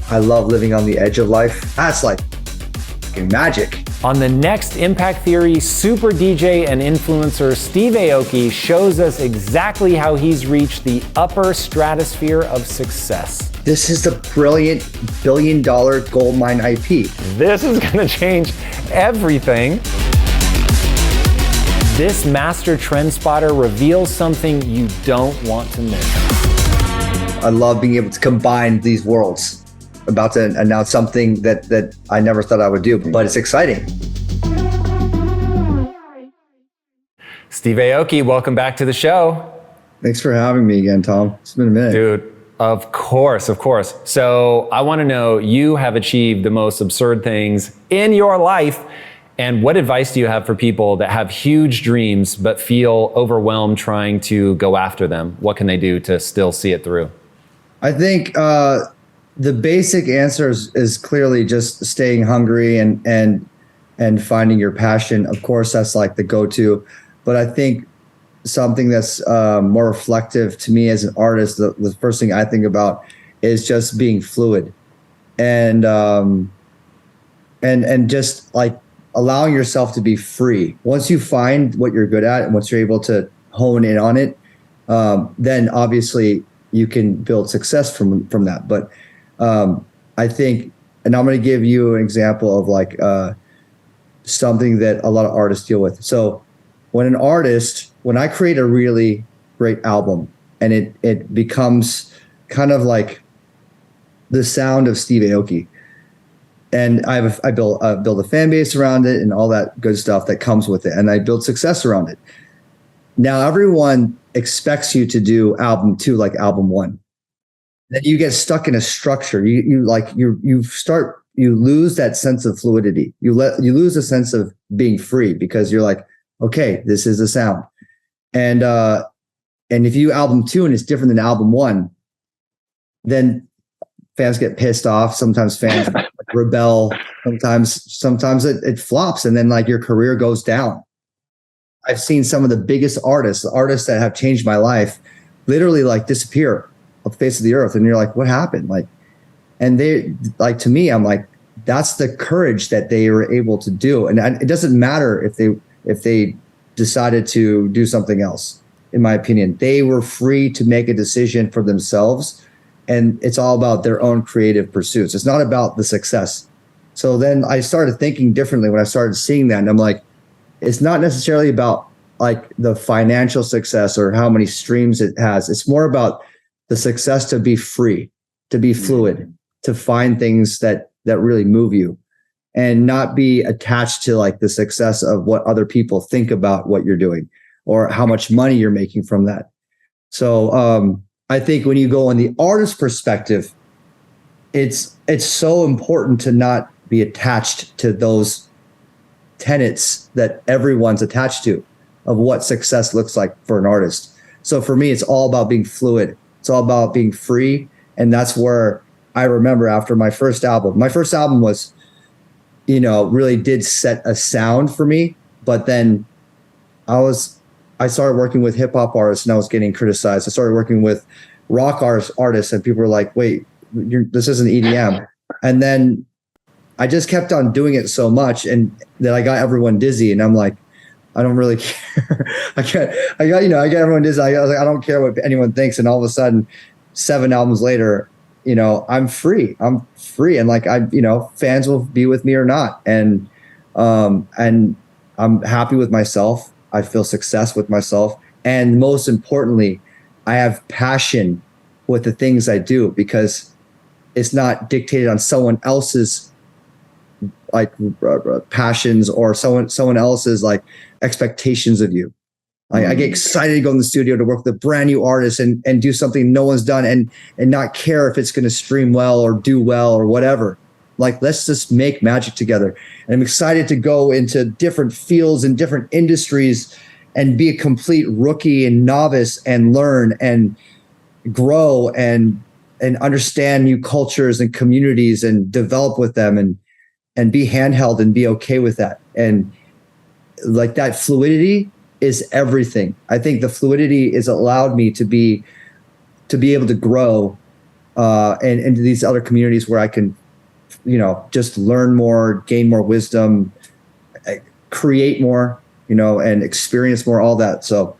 I love living on the edge of life. That's like magic. On the next Impact Theory Super DJ and influencer, Steve Aoki shows us exactly how he's reached the upper stratosphere of success. This is the brilliant billion-dollar goldmine IP. This is gonna change everything. This master trend spotter reveals something you don't want to miss. I love being able to combine these worlds. About to announce something that I never thought I would do, but it's exciting. Steve Aoki, welcome back to the show. Thanks for having me again, Tom. It's been a minute. Dude, of course. So I want to know, you have achieved the most absurd things in your life. And what advice do you have for people that have huge dreams but feel overwhelmed trying to go after them? What can they do to still see it through? I think the basic answer is clearly just staying hungry and finding your passion. Of course, that's like the go-to. But I think something that's more reflective to me as an artist, the first thing I think about is just being fluid and just like allowing yourself to be free. Once you find what you're good at and once you're able to hone in on it, then obviously you can build success from that. But I think, and I'm going to give you an example of like something that a lot of artists deal with. So when I create a really great album and it becomes kind of like the sound of Steve Aoki, and I build a fan base around it and all that good stuff that comes with it, and I build success around it. Now everyone expects you to do album 2 like album 1. Then you get stuck in a structure. You lose that sense of fluidity. You lose a sense of being free because you're like, okay, this is the sound. And if you album 2 and it's different than album 1, then fans get pissed off. Sometimes fans rebel. Sometimes it flops, and then like your career goes down. I've seen some of the biggest artists that have changed my life, literally like disappear off the face of the earth, and you're like, what happened? Like, and they like, to me, I'm like, that's the courage that they were able to do, and it doesn't matter if they decided to do something else. In my opinion, they were free to make a decision for themselves, and it's all about their own creative pursuits. It's not about the success. So then I started thinking differently when I started seeing that, and I'm like, it's not necessarily about like the financial success or how many streams it has. It's more about the success to be free, to be fluid, to find things that really move you and not be attached to like the success of what other people think about what you're doing or how much money you're making from that. So I think when you go on the artist perspective, it's so important to not be attached to those tenets that everyone's attached to of what success looks like for an artist. So for me, it's all about being fluid. It's all about being free. And that's where I remember after my first album was, really did set a sound for me. But then I started working with hip hop artists and I was getting criticized. I started working with rock artists and people were like, wait, this isn't EDM. And then I just kept on doing it so much and that I got everyone dizzy, and I'm like, I don't really care. I got everyone dizzy. I was like, I don't care what anyone thinks. And all of a sudden 7 albums later, I'm free. And like, fans will be with me or not. And I'm happy with myself. I feel success with myself. And most importantly, I have passion with the things I do because it's not dictated on someone else's like passions or someone else's like expectations of you. I get excited to go in the studio to work with a brand new artist and do something no one's done and not care if it's going to stream well or do well or whatever. Like, let's just make magic together. And I'm excited to go into different fields and different industries and be a complete rookie and novice and learn and grow and understand new cultures and communities and develop with them and be handheld and be okay with that. And like that fluidity is everything. I think the fluidity has allowed me to be able to grow and into these other communities where I can, just learn more, gain more wisdom, create more, and experience more, all that. So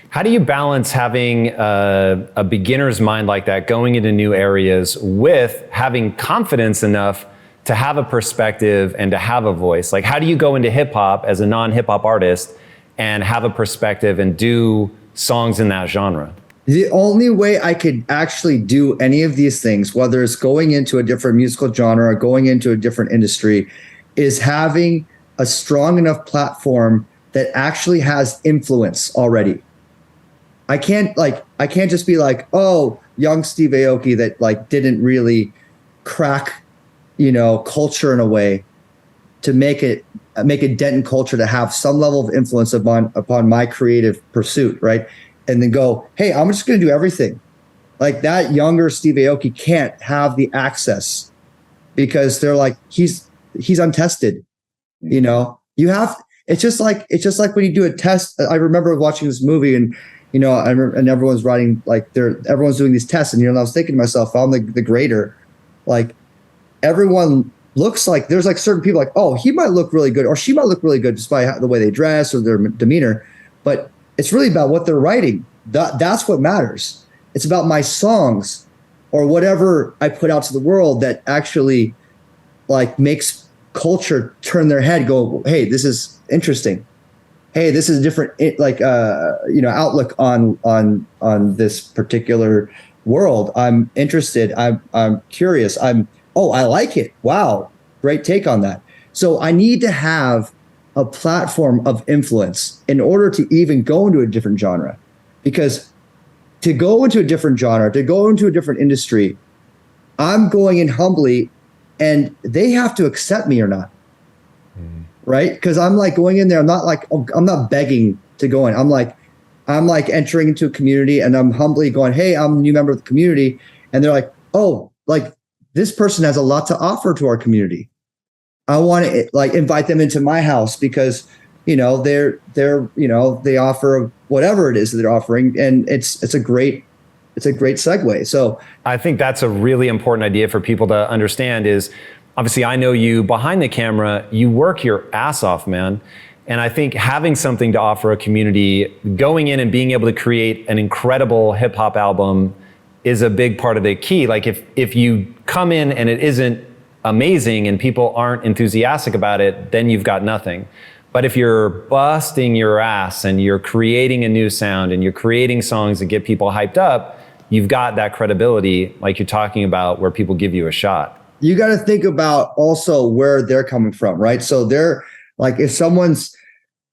how do you balance having a beginner's mind like that, going into new areas, with having confidence enough to have a perspective and to have a voice? Like, how do you go into hip hop as a non-hip hop artist and have a perspective and do songs in that genre? The only way I could actually do any of these things, whether it's going into a different musical genre or going into a different industry, is having a strong enough platform that actually has influence already. I can't just be like, oh, young Steve Aoki that like didn't really crack, culture in a way to make a dent in culture, to have some level of influence upon my creative pursuit, right? And then go, hey, I'm just going to do everything. Like, that younger Steve Aoki can't have the access because they're like, he's untested. You have, it's just like when you do a test. I remember watching this movie, and and everyone's writing, like, everyone's doing these tests, and I was thinking to myself, if I'm the grader, like, everyone looks like, there's like certain people like, oh, he might look really good or she might look really good just by the way they dress or their demeanor, but it's really about what they're writing. That's what matters. It's about my songs or whatever I put out to the world that actually like makes culture turn their head, go, hey, this is interesting. Hey, this is a different outlook on this particular world. I'm interested. I'm curious. I like it. Wow, great take on that. So I need to have a platform of influence in order to even go into a different genre, because to go into a different genre, to go into a different industry, I'm going in humbly, and they have to accept me or not. Right? Because I'm like going in there. I'm not begging to go in. I'm like entering into a community, and I'm humbly going, hey, I'm a new member of the community. And they're like, oh, like, this person has a lot to offer to our community. I want to like invite them into my house because, they offer whatever it is that they're offering. And it's a great segue. So I think that's a really important idea for people to understand is, obviously, I know you behind the camera, you work your ass off, man. And I think having something to offer a community, going in and being able to create an incredible hip hop album is a big part of the key. Like, if you come in and it isn't amazing and people aren't enthusiastic about it, then you've got nothing. But if you're busting your ass and you're creating a new sound and you're creating songs that get people hyped up, you've got that credibility, like you're talking about, where people give you a shot. You got to think about also where they're coming from, right? So they're like, if someone's,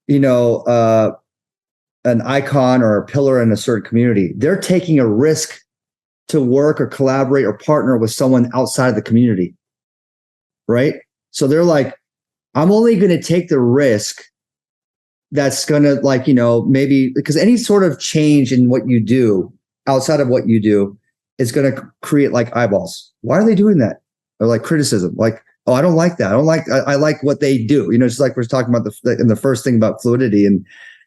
an icon or a pillar in a certain community, they're taking a risk to work or collaborate or partner with someone outside of the community, right? So they're like, I'm only going to take the risk that's going to, like, maybe, because any sort of change in what you do outside of what you do is going to create like eyeballs. Why are they doing that? Or like criticism, like, oh, I don't like that. I like what they do. Just like we're talking about in the first thing about fluidity and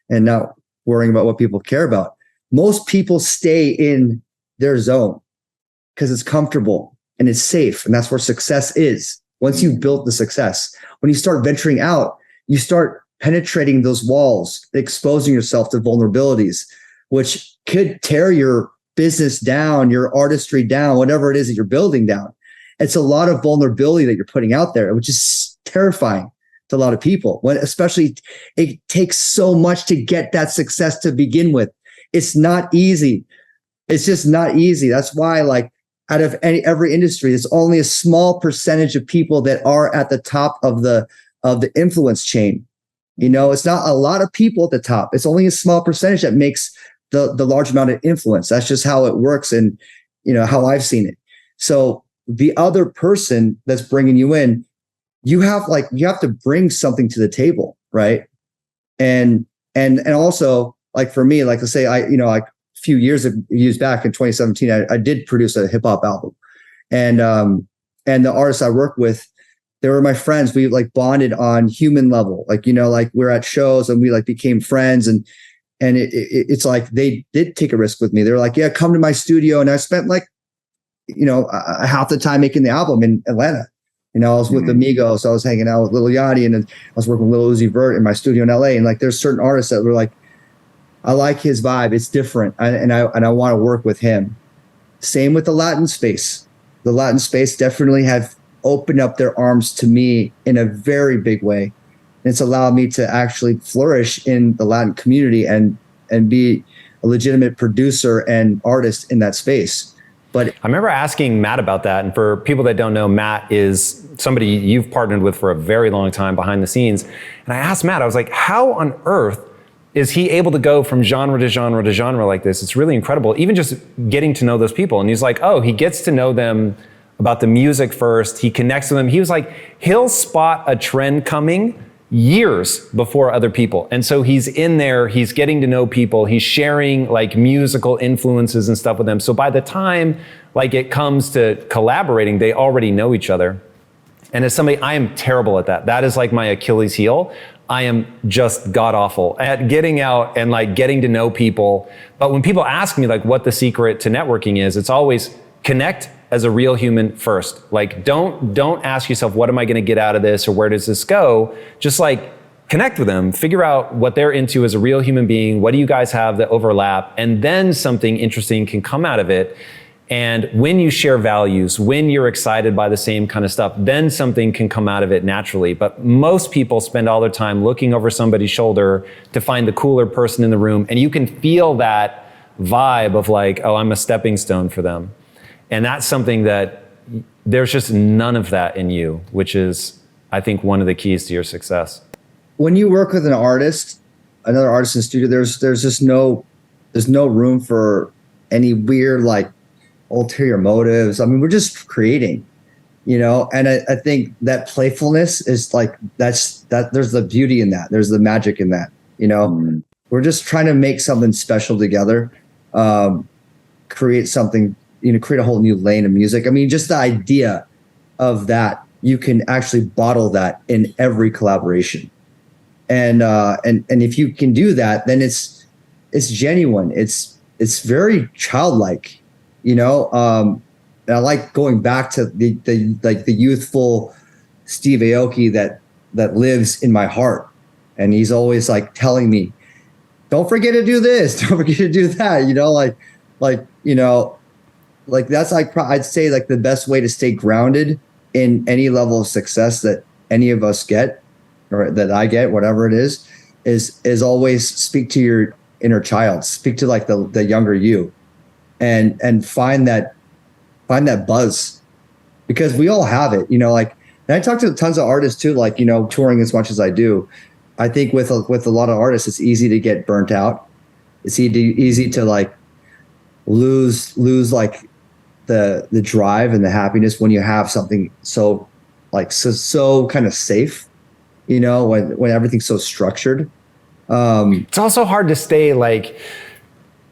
not worrying about what people care about. Most people stay in their zone because it's comfortable and it's safe. And that's where success is. Once you've built the success, when you start venturing out, you start penetrating those walls, exposing yourself to vulnerabilities, which could tear your business down, your artistry down, whatever it is that you're building down. It's a lot of vulnerability that you're putting out there, which is terrifying to a lot of people. When especially it takes so much to get that success to begin with. It's not easy. It's just not easy. That's why, like, out of every industry, there's only a small percentage of people that are at the top of the influence chain. It's not a lot of people at the top. It's only a small percentage that makes the large amount of influence. That's just how it works, and how I've seen it. So the other person that's bringing you in, you have to bring something to the table, right? And also, like, for me, like, let's say a few years back in 2017, I did produce a hip hop album, and the artists I work with, they were my friends. We like bonded on human level, like we're at shows and we like became friends, and it's like they did take a risk with me. They were like, yeah, come to my studio, and I spent like half the time making the album in Atlanta. I was with Amigos, I was hanging out with Lil Yachty, and I was working with Lil Uzi Vert in my studio in LA. And like, there's certain artists that were like, I like his vibe. It's different. And I want to work with him. Same with the Latin space. The Latin space definitely have opened up their arms to me in a very big way. And it's allowed me to actually flourish in the Latin community and be a legitimate producer and artist in that space. But I remember asking Matt about that. And for people that don't know, Matt is somebody you've partnered with for a very long time behind the scenes. And I asked Matt, I was like, how on earth is he able to go from genre to genre to genre like this? It's really incredible, even just getting to know those people. And he's like, oh, he gets to know them about the music first. He connects with them. He was like, he'll spot a trend coming years before other people. And so he's in there, he's getting to know people, he's sharing like musical influences and stuff with them. So by the time like it comes to collaborating, they already know each other. And as somebody, I am terrible at that. That is like my Achilles heel. I am just god awful at getting out and like getting to know people. But when people ask me like what the secret to networking is, it's always connect as a real human first. Like don't ask yourself, what am I gonna get out of this or where does this go? Just like connect with them, figure out what they're into as a real human being. What do you guys have that overlap? And then something interesting can come out of it. And when you share values, when you're excited by the same kind of stuff, then something can come out of it naturally. But most people spend all their time looking over somebody's shoulder to find the cooler person in the room. And you can feel that vibe of like, oh, I'm a stepping stone for them. And that's something that there's just none of that in you, which is, I think, one of the keys to your success. When you work with another artist in the studio, there's just no room for any weird like ulterior motives. I mean, we're just creating, and I think that playfulness is like, there's the beauty in that. There's the magic in that, We're just trying to make something special together, create something, create a whole new lane of music. I mean, just the idea of that, you can actually bottle that in every collaboration. And if you can do that, then it's genuine. It's very childlike, and I like going back to the youthful Steve Aoki that lives in my heart. And he's always like telling me, don't forget to do this, don't forget to do that, like that's like, I'd say like the best way to stay grounded in any level of success that any of us get, or that I get, whatever it is always speak to your inner child, speak to like the younger you, and find that buzz, because we all have it, like, and I talk to tons of artists too, like, touring as much as I do. I think with a lot of artists, it's easy to get burnt out. It's easy to like lose like the drive and the happiness when you have something so kind of safe, when everything's so structured. It's also hard to stay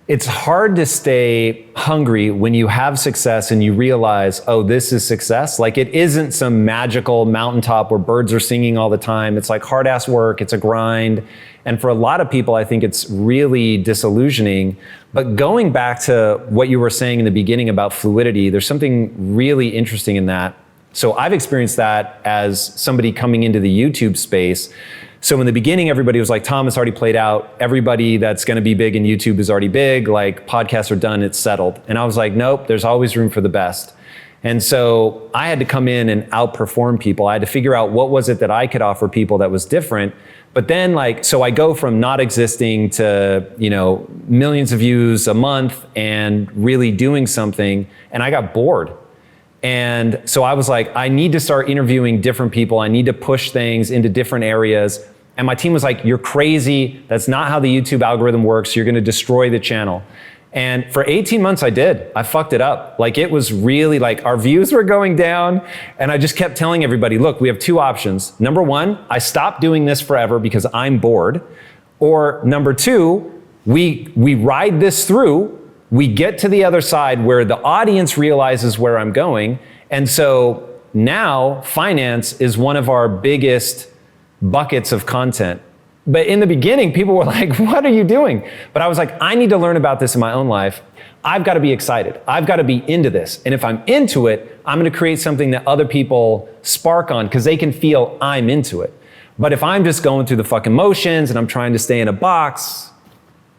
it's hard to stay hungry when you have success and you realize, oh, this is success. Like, it isn't some magical mountaintop where birds are singing all the time. It's like hard ass work. It's a grind. And for a lot of people, I think it's really disillusioning. But going back to what you were saying in the beginning about fluidity, there's something really interesting in that. So I've experienced that as somebody coming into the YouTube space. So in the beginning, everybody was like, Tom, it's already played out. Everybody that's going to be big in YouTube is already big. Like, podcasts are done, it's settled. And I was like, nope, there's always room for the best. And so I had to come in and outperform people. I had to figure out what was it that I could offer people that was different. But then so I go from not existing to, millions of views a month and really doing something. And I got bored. And so I was like, I need to start interviewing different people. I need to push things into different areas. And my team was like, you're crazy. That's not how the YouTube algorithm works. You're going to destroy the channel. And for 18 months, I did. I fucked it up. Like, it was really like our views were going down. And I just kept telling everybody, look, we have two options. Number one, I stopped doing this forever because I'm bored. Or number two, we ride this through. We get to the other side where the audience realizes where I'm going. And so now finance is one of our biggest buckets of content. But in the beginning, people were like, what are you doing? But I was like, I need to learn about this in my own life. I've got to be excited. I've got to be into this. And if I'm into it, I'm going to create something that other people spark on because they can feel I'm into it. But if I'm just going through the fucking motions and I'm trying to stay in a box,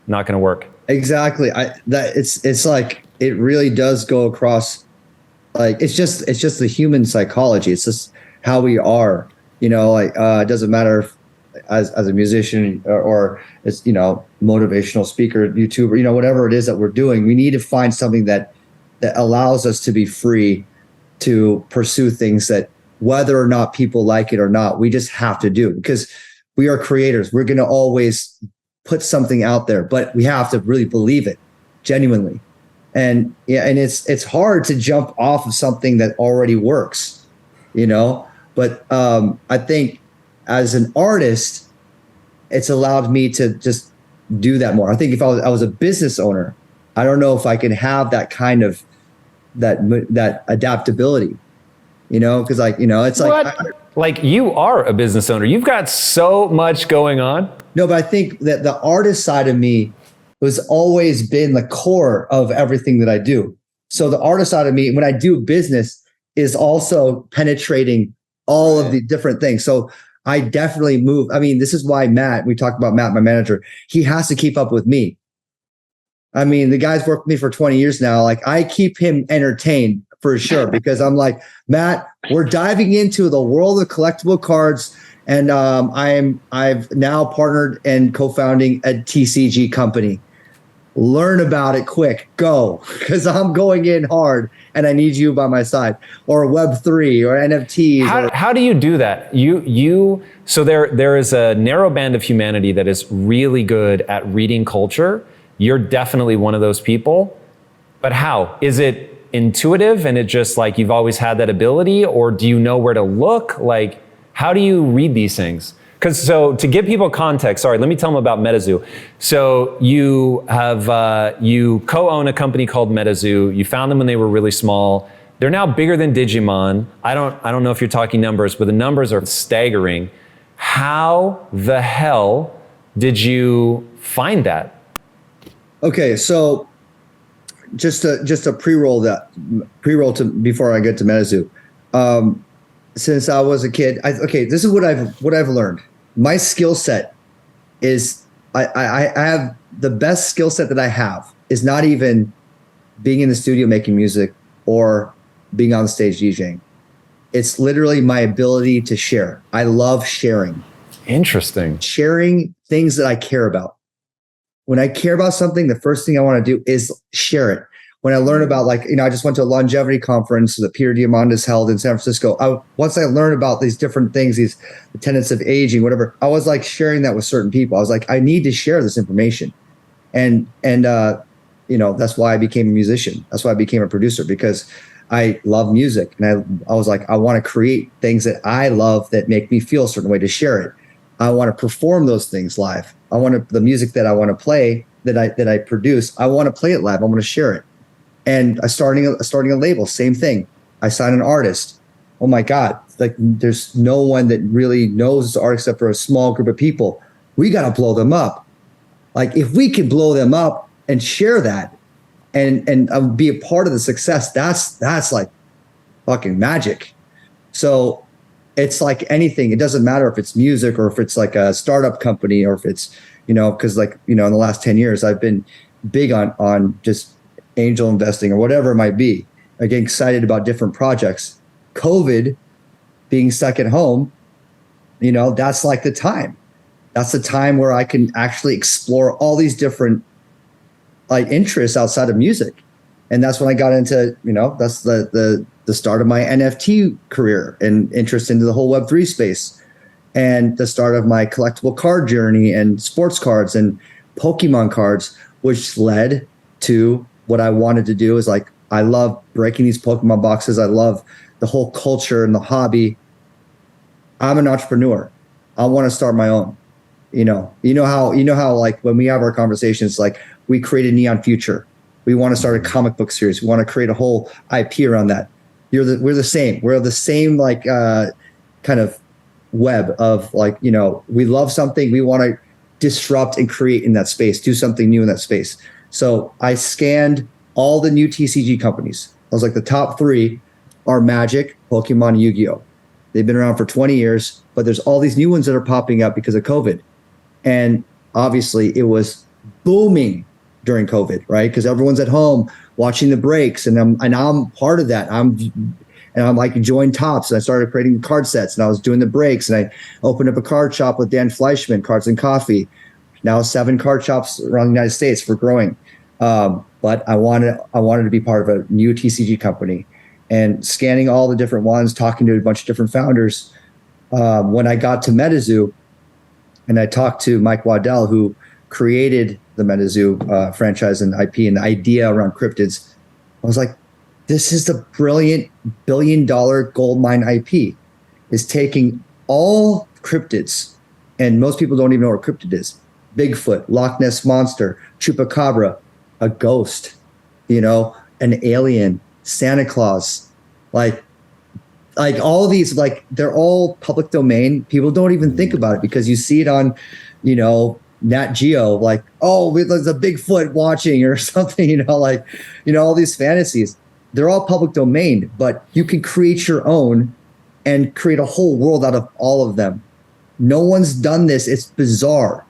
not going to work. Exactly. It's like, it really does go across, like, it's just the human psychology. It's just how we are, you know, like, it doesn't matter if, as a musician or as, you know, motivational speaker, YouTuber, you know, whatever it is that we're doing, we need to find something that allows us to be free to pursue things that, whether or not people like it or not, we just have to do, because we are creators. We're going to always put something out there, but we have to really believe it genuinely. And yeah, and it's hard to jump off of something that already works, you know, but I think as an artist, it's allowed me to just do that more. I think if I was a business owner, I don't know if I can have that kind of that adaptability, you know, because, like, you know, it's like you are a business owner. You've got so much going on. No, but I think that the artist side of me has always been the core of everything that I do. So the artist side of me, when I do business, is also penetrating all of the different things. So I definitely move. I mean, this is why Matt, we talked about Matt, my manager, he has to keep up with me. I mean, the guy's worked with me for 20 years now. Like, I keep him entertained for sure, because I'm like, Matt, we're diving into the world of collectible cards. And I've now partnered and co-founding a TCG company. Learn about it quick, go, because I'm going in hard and I need you by my side. Or Web3 or NFTs. How do you do that? So there is a narrow band of humanity that is really good at reading culture. You're definitely one of those people. But how? Is it intuitive and it just like you've always had that ability, or do you know where to look? Like, how do you read these things? Because so to give people context, sorry, let me tell them about MetaZoo. So you have you co-own a company called MetaZoo. You found them when they were really small. They're now bigger than Digimon. I don't know if you're talking numbers, but the numbers are staggering. How the hell did you find that? Okay, so just to pre-roll to before I get to MetaZoo. Since I was a kid, this is what I've learned. My skill set is I have the best skill set that I have is not even being in the studio making music or being on stage DJing. It's literally my ability to share. I love sharing. Interesting. Sharing things that I care about. When I care about something, the first thing I want to do is share it. When I learn about, like, you know, I just went to a longevity conference that Peter Diamandis held in San Francisco. Once I learned about these different things, the tenets of aging, whatever, I was like sharing that with certain people. I was like, I need to share this information. And you know, that's why I became a musician. That's why I became a producer, because I love music. And I was like, I want to create things that I love that make me feel a certain way, to share it. I want to perform those things live. The music that I want to play, that I produce, I want to play it live. I want to share it. And starting a label, same thing. I sign an artist. Oh my God, like, there's no one that really knows this art except for a small group of people. We got to blow them up. Like, if we can blow them up and share that and be a part of the success, that's like fucking magic. So it's like anything. It doesn't matter if it's music or if it's like a startup company or if it's, you know, because, like, you know, in the last 10 years, I've been big on just angel investing or whatever it might be. I get excited about different projects. COVID, being stuck at home, you know, that's like the time. That's the time where I can actually explore all these different like interests outside of music. And that's when I got into, you know, that's the start of my NFT career and interest into the whole Web3 space, and the start of my collectible card journey and sports cards and Pokemon cards, which led to what I wanted to do. Is like, I love breaking these Pokemon boxes. I love the whole culture and the hobby. I'm an entrepreneur. I want to start my own. You know how like when we have our conversations, like, we created Neon Future. We want to start a comic book series. We want to create a whole IP around that. We're the same. We're the same, like, kind of web of, like, you know, we love something. We want to disrupt and create in that space, do something new in that space. So I scanned all the new TCG companies. I was like, the top 3 are Magic, Pokemon, and Yu-Gi-Oh! They've been around for 20 years, but there's all these new ones that are popping up because of COVID. And obviously it was booming during COVID, right? Because everyone's at home watching the breaks, and I'm part of that. I'm like joined Tops, and I started creating card sets, and I was doing the breaks, and I opened up a card shop with Dan Fleischman, Cards and Coffee. Now 7 card shops around the United States for growing. But I wanted to be part of a new TCG company, and scanning all the different ones, talking to a bunch of different founders. When I got to MetaZoo, and I talked to Mike Waddell, who created the MetaZoo franchise and IP and the idea around cryptids, I was like, this is the brilliant billion-dollar gold mine IP, is taking all cryptids, and most people don't even know what a cryptid is. Bigfoot, Loch Ness Monster, Chupacabra, a ghost, an alien, Santa Claus, like all these, like they're all public domain. People don't even think about it because you see it on, Nat Geo, like, oh, there's a Bigfoot watching or something, all these fantasies. They're all public domain, but you can create your own and create a whole world out of all of them. No one's done this. It's bizarre.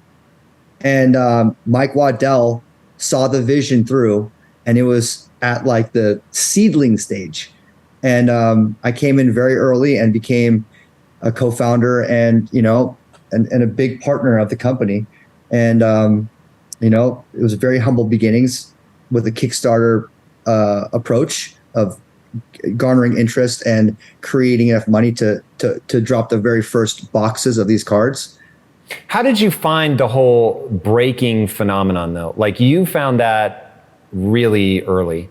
And Mike Waddell saw the vision through, and it was at like the seedling stage. And I came in very early and became a co-founder and a big partner of the company. And it was very humble beginnings with a Kickstarter approach of garnering interest and creating enough money to drop the very first boxes of these cards. How did you find the whole breaking phenomenon though? Like, you found that really early.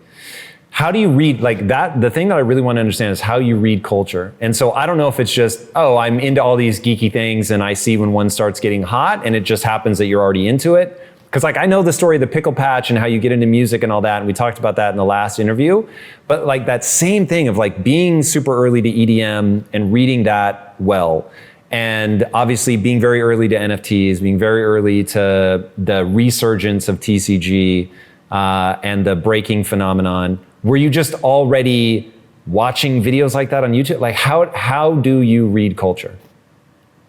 How do you read like that? The thing that I really want to understand is how you read culture. And so I don't know if it's just, oh, I'm into all these geeky things and I see when one starts getting hot and it just happens that you're already into it. Because like, I know the story of the pickle patch and how you get into music and all that. And we talked about that in the last interview. But like that same thing of like being super early to EDM and reading that well. And obviously being very early to NFTs, being very early to the resurgence of TCG and the breaking phenomenon. Were you just already watching videos like that on YouTube? Like how do you read culture?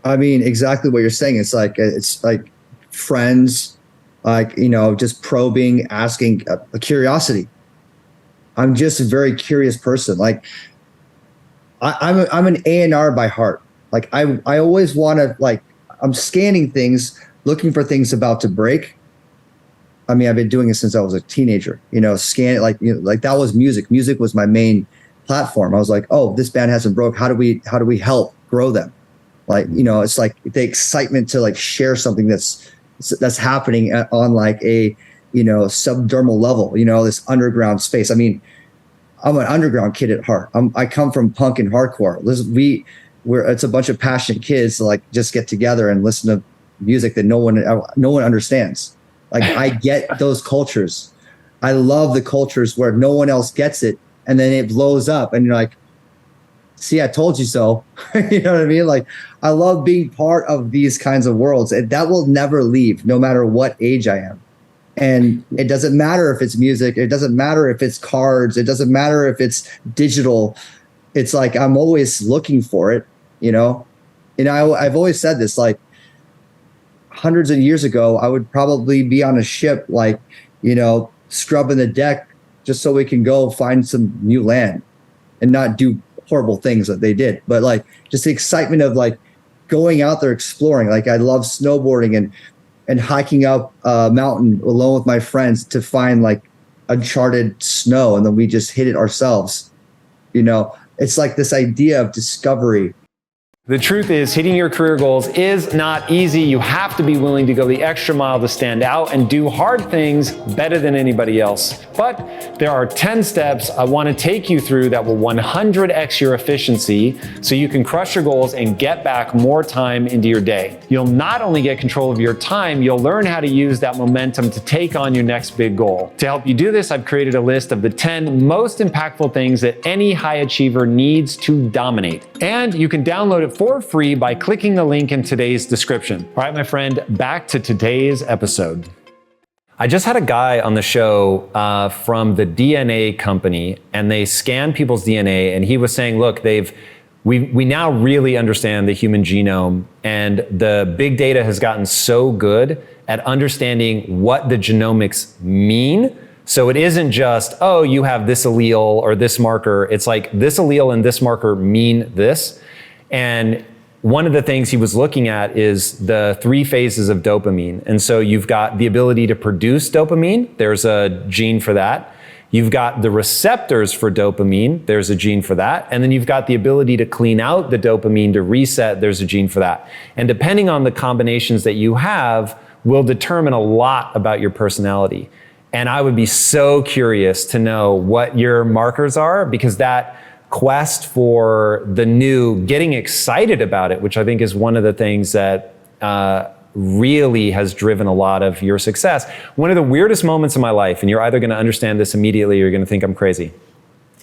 I mean, exactly what you're saying. It's like friends, just probing, asking, a curiosity. I'm just a very curious person. Like I'm an A&R by heart. Like I always want to, like, I'm scanning things, looking for things about to break. I mean, I've been doing it since I was a teenager, scan it, like that was music. Music was my main platform. I was like, oh, this band hasn't broke. How do we help grow them? Like, it's like the excitement to like share something that's happening on like a, subdermal level, this underground space. I mean, I'm an underground kid at heart. I come from punk and hardcore. It's a bunch of passionate kids that like just get together and listen to music that no one understands. Like, I get those cultures. I love the cultures where no one else gets it, and then it blows up, and you're like, see, I told you so. You know what I mean? Like, I love being part of these kinds of worlds, and that will never leave, no matter what age I am. And it doesn't matter if it's music. It doesn't matter if it's cards. It doesn't matter if it's digital. It's like, I'm always looking for it, And I've always said this, like, hundreds of years ago, I would probably be on a ship, like, scrubbing the deck just so we can go find some new land and not do horrible things that they did. But like, just the excitement of like going out there exploring. Like, I love snowboarding and hiking up a mountain alone with my friends to find like uncharted snow, and then we just hit it ourselves. It's like this idea of discovery. The truth is, hitting your career goals is not easy. You have to be willing to go the extra mile to stand out and do hard things better than anybody else. But there are 10 steps I want to take you through that will 100x your efficiency so you can crush your goals and get back more time into your day. You'll not only get control of your time, you'll learn how to use that momentum to take on your next big goal. To help you do this, I've created a list of the 10 most impactful things that any high achiever needs to dominate. And you can download it for free by clicking the link in today's description. All right, my friend, back to today's episode. I just had a guy on the show from the DNA company, and they scan people's DNA, and he was saying, look, we now really understand the human genome, and the big data has gotten so good at understanding what the genomics mean. So it isn't just, oh, you have this allele or this marker. It's like this allele and this marker mean this. And one of the things he was looking at is the 3 phases of dopamine. And so you've got the ability to produce dopamine. There's a gene for that. You've got the receptors for dopamine. There's a gene for that. And then you've got the ability to clean out the dopamine to reset. There's a gene for that. And depending on the combinations that you have will determine a lot about your personality. And I would be so curious to know what your markers are, because that quest for the new, getting excited about it, which I think is one of the things that really has driven a lot of your success. One of the weirdest moments in my life, and you're either going to understand this immediately or you're going to think I'm crazy.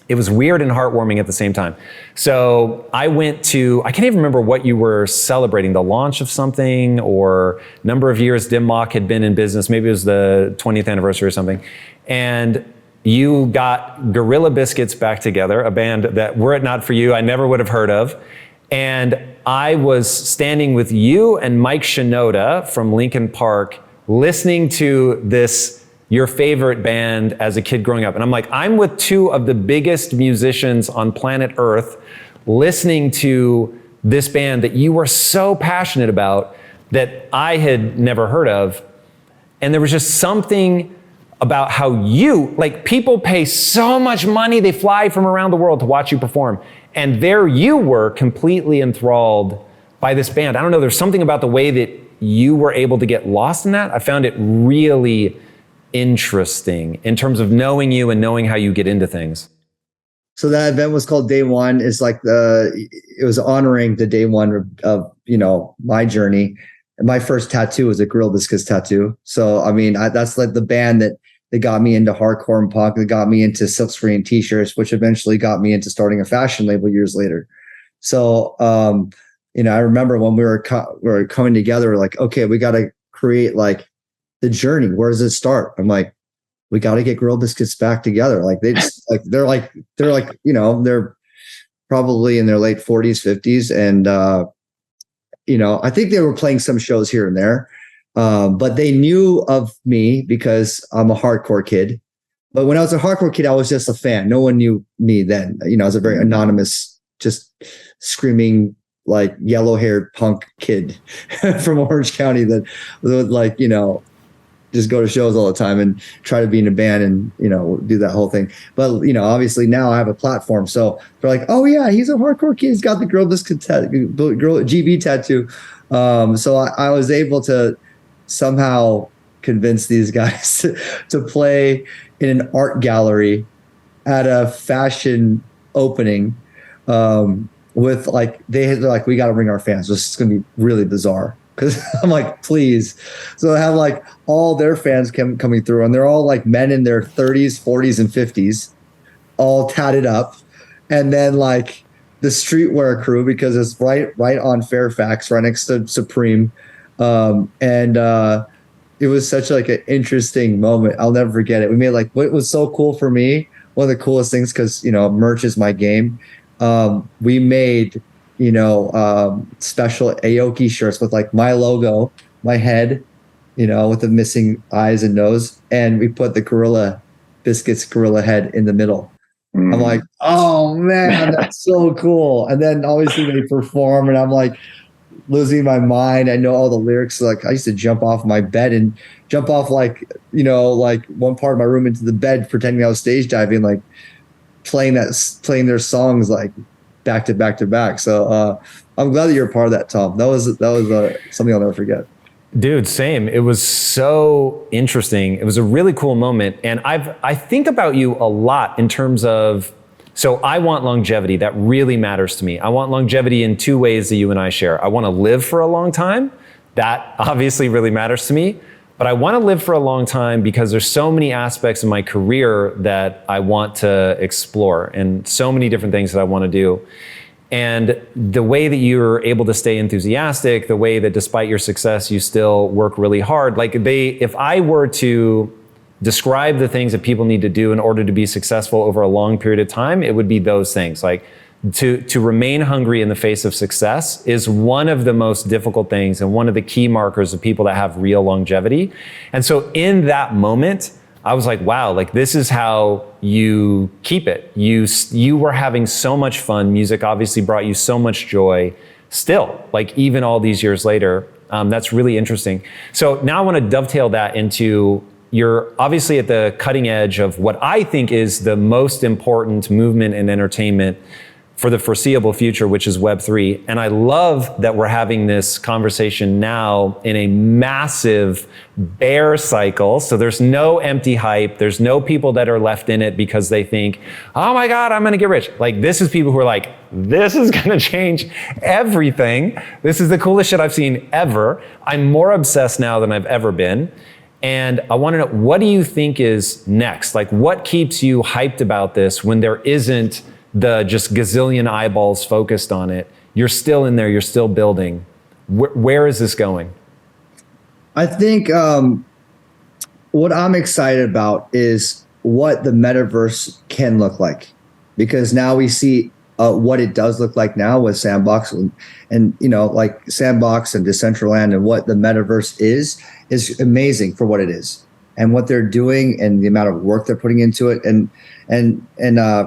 It was weird and heartwarming at the same time. So I went to, I can't even remember what you were celebrating, the launch of something or number of years DimMock had been in business. Maybe it was the 20th anniversary or something. And you got Gorilla Biscuits back together, a band that, were it not for you, I never would have heard of. And I was standing with you and Mike Shinoda from Linkin Park, listening to this, your favorite band as a kid growing up. And I'm like, I'm with 2 of the biggest musicians on planet Earth, listening to this band that you were so passionate about that I had never heard of. And there was just something about how you, like, people pay so much money, they fly from around the world to watch you perform. And there you were, completely enthralled by this band. I don't know, there's something about the way that you were able to get lost in that. I found it really interesting in terms of knowing you and knowing how you get into things. So that event was called Day One. It's like it was honoring the day one of, my journey. And my first tattoo was a Gorilla Biscuits tattoo. So, I mean, that's like the band that got me into hardcore and punk, that got me into silkscreen t-shirts, which eventually got me into starting a fashion label years later. So, I remember when we were coming together, we're like, okay, we got to create like the journey. Where does it start? I'm like, we got to get Gorilla Biscuits back together. Like they're probably in their late 40s, 50s. And, I think they were playing some shows here and there. But they knew of me because I'm a hardcore kid. But when I was a hardcore kid, I was just a fan. No one knew me then. I was a very anonymous, just screaming, like yellow-haired punk kid from Orange County that would just go to shows all the time and try to be in a band and, do that whole thing. But, obviously now I have a platform. So they're like, oh yeah, he's a hardcore kid. He's got the Gorilla Biscuits GB tattoo. So I was able to somehow convince these guys to play in an art gallery at a fashion opening, with they're like, we got to bring our fans. This is going to be really bizarre. Cause I'm like, please. So they have like all their fans coming through, and they're all like men in their 30s, 40s, and 50s, all tatted up. And then like the streetwear crew, because it's right on Fairfax, right next to Supreme. It was such like an interesting moment. I'll never forget it. We made like, what was so cool for me, one of the coolest things, because merch is my game. We made special Aoki shirts with like my logo, my head, with the missing eyes and nose, and we put the Gorilla Biscuits gorilla head in the middle. I'm like, oh man, that's so cool. And then obviously they perform, and I'm like losing my mind. I know all the lyrics. Like I used to jump off my bed and jump off like one part of my room into the bed, pretending I was stage diving, like playing their songs like back to back to back. So I'm glad that you're a part of that, Tom. That was something I'll never forget. Dude, same. It was so interesting. It was a really cool moment. And I think about you a lot in terms of, so I want longevity. That really matters to me. I want longevity in 2 ways that you and I share. I want to live for a long time. That obviously really matters to me. But I want to live for a long time because there's so many aspects of my career that I want to explore and so many different things that I want to do. And the way that you're able to stay enthusiastic, the way that despite your success, you still work really hard. Like if I were to describe the things that people need to do in order to be successful over a long period of time, it would be those things. Like to remain hungry in the face of success is one of the most difficult things and one of the key markers of people that have real longevity. And so in that moment, I was like, wow, like this is how you keep it. You were having so much fun. Music obviously brought you so much joy still, like even all these years later. That's really interesting. So now I want to dovetail that into, you're obviously at the cutting edge of what I think is the most important movement in entertainment for the foreseeable future, which is Web3. And I love that we're having this conversation now in a massive bear cycle. So there's no empty hype. There's no people that are left in it because they think, oh my God, I'm gonna get rich. Like this is people who are like, this is gonna change everything. This is the coolest shit I've seen ever. I'm more obsessed now than I've ever been. And I wanna know, what do you think is next? Like what keeps you hyped about this when there isn't the just gazillion eyeballs focused on it? You're still in there, you're still building. Where is this going? I think what I'm excited about is what the metaverse can look like, because now we see what it does look like now with Sandbox and you know, like Sandbox and Decentraland, and what the metaverse is amazing for what it is and what they're doing and the amount of work they're putting into it. And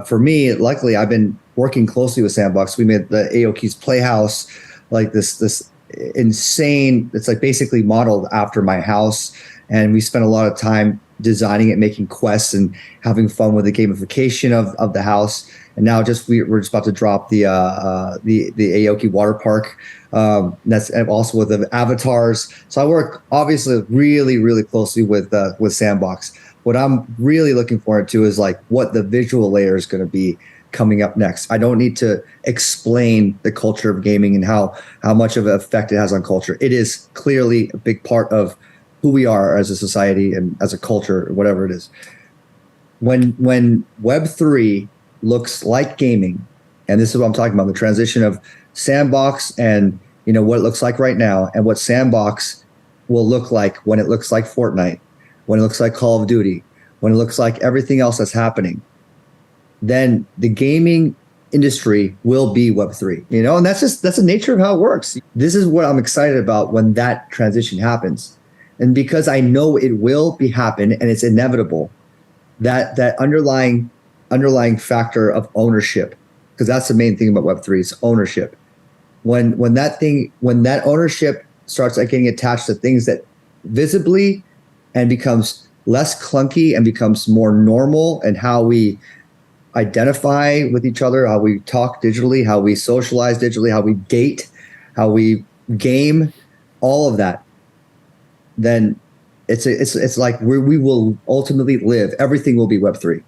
for me, luckily, I've been working closely with Sandbox. We made the Aoki's Playhouse, like this insane, it's like basically modeled after my house. And we spent a lot of time designing it, making quests and having fun with the gamification of the house. And now we're just about to drop the Aoki water park. That's also with the avatars. So I work obviously really, really closely with Sandbox. What I'm really looking forward to is like what the visual layer is going to be coming up next. I don't need to explain the culture of gaming and how much of an effect it has on culture. It is clearly a big part of who we are as a society and as a culture, or whatever it is. When Web3 looks like gaming, and this is what I'm talking about, the transition of Sandbox and you know what it looks like right now, and what Sandbox will look like when it looks like Fortnite, when it looks like Call of Duty, when it looks like everything else that's happening, then the gaming industry will be Web3, you know, and that's the nature of how it works. This is what I'm excited about when that transition happens. And because I know it will happen and it's inevitable, that underlying factor of ownership, because that's the main thing about Web3 is ownership. When that ownership starts getting attached to things that visibly and becomes less clunky and becomes more normal, and how we identify with each other, how we talk digitally, how we socialize digitally, how we date, how we game, all of that, then it's like we will ultimately live. Everything will be Web3.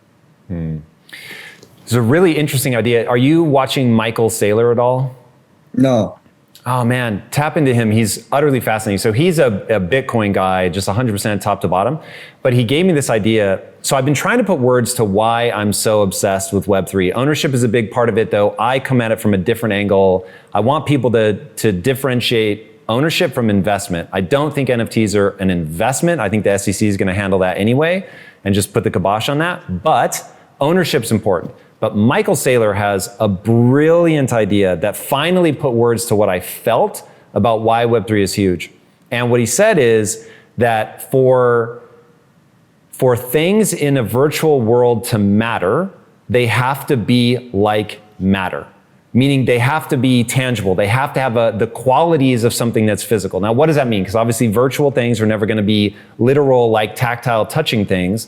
It's a really interesting idea. Are you watching Michael Saylor at all? No. Oh man, tap into him. He's utterly fascinating. So he's a Bitcoin guy, just 100% top to bottom. But he gave me this idea. So I've been trying to put words to why I'm so obsessed with Web3. Ownership is a big part of it, though. I come at it from a different angle. I want people to differentiate ownership from investment. I don't think NFTs are an investment. I think the SEC is going to handle that anyway and just put the kibosh on that. But ownership's important. But Michael Saylor has a brilliant idea that finally put words to what I felt about why Web3 is huge. And what he said is that for things in a virtual world to matter, they have to be like matter. Meaning they have to be tangible. They have to have the qualities of something that's physical. Now, what does that mean? Because obviously virtual things are never going to be literal, like tactile touching things.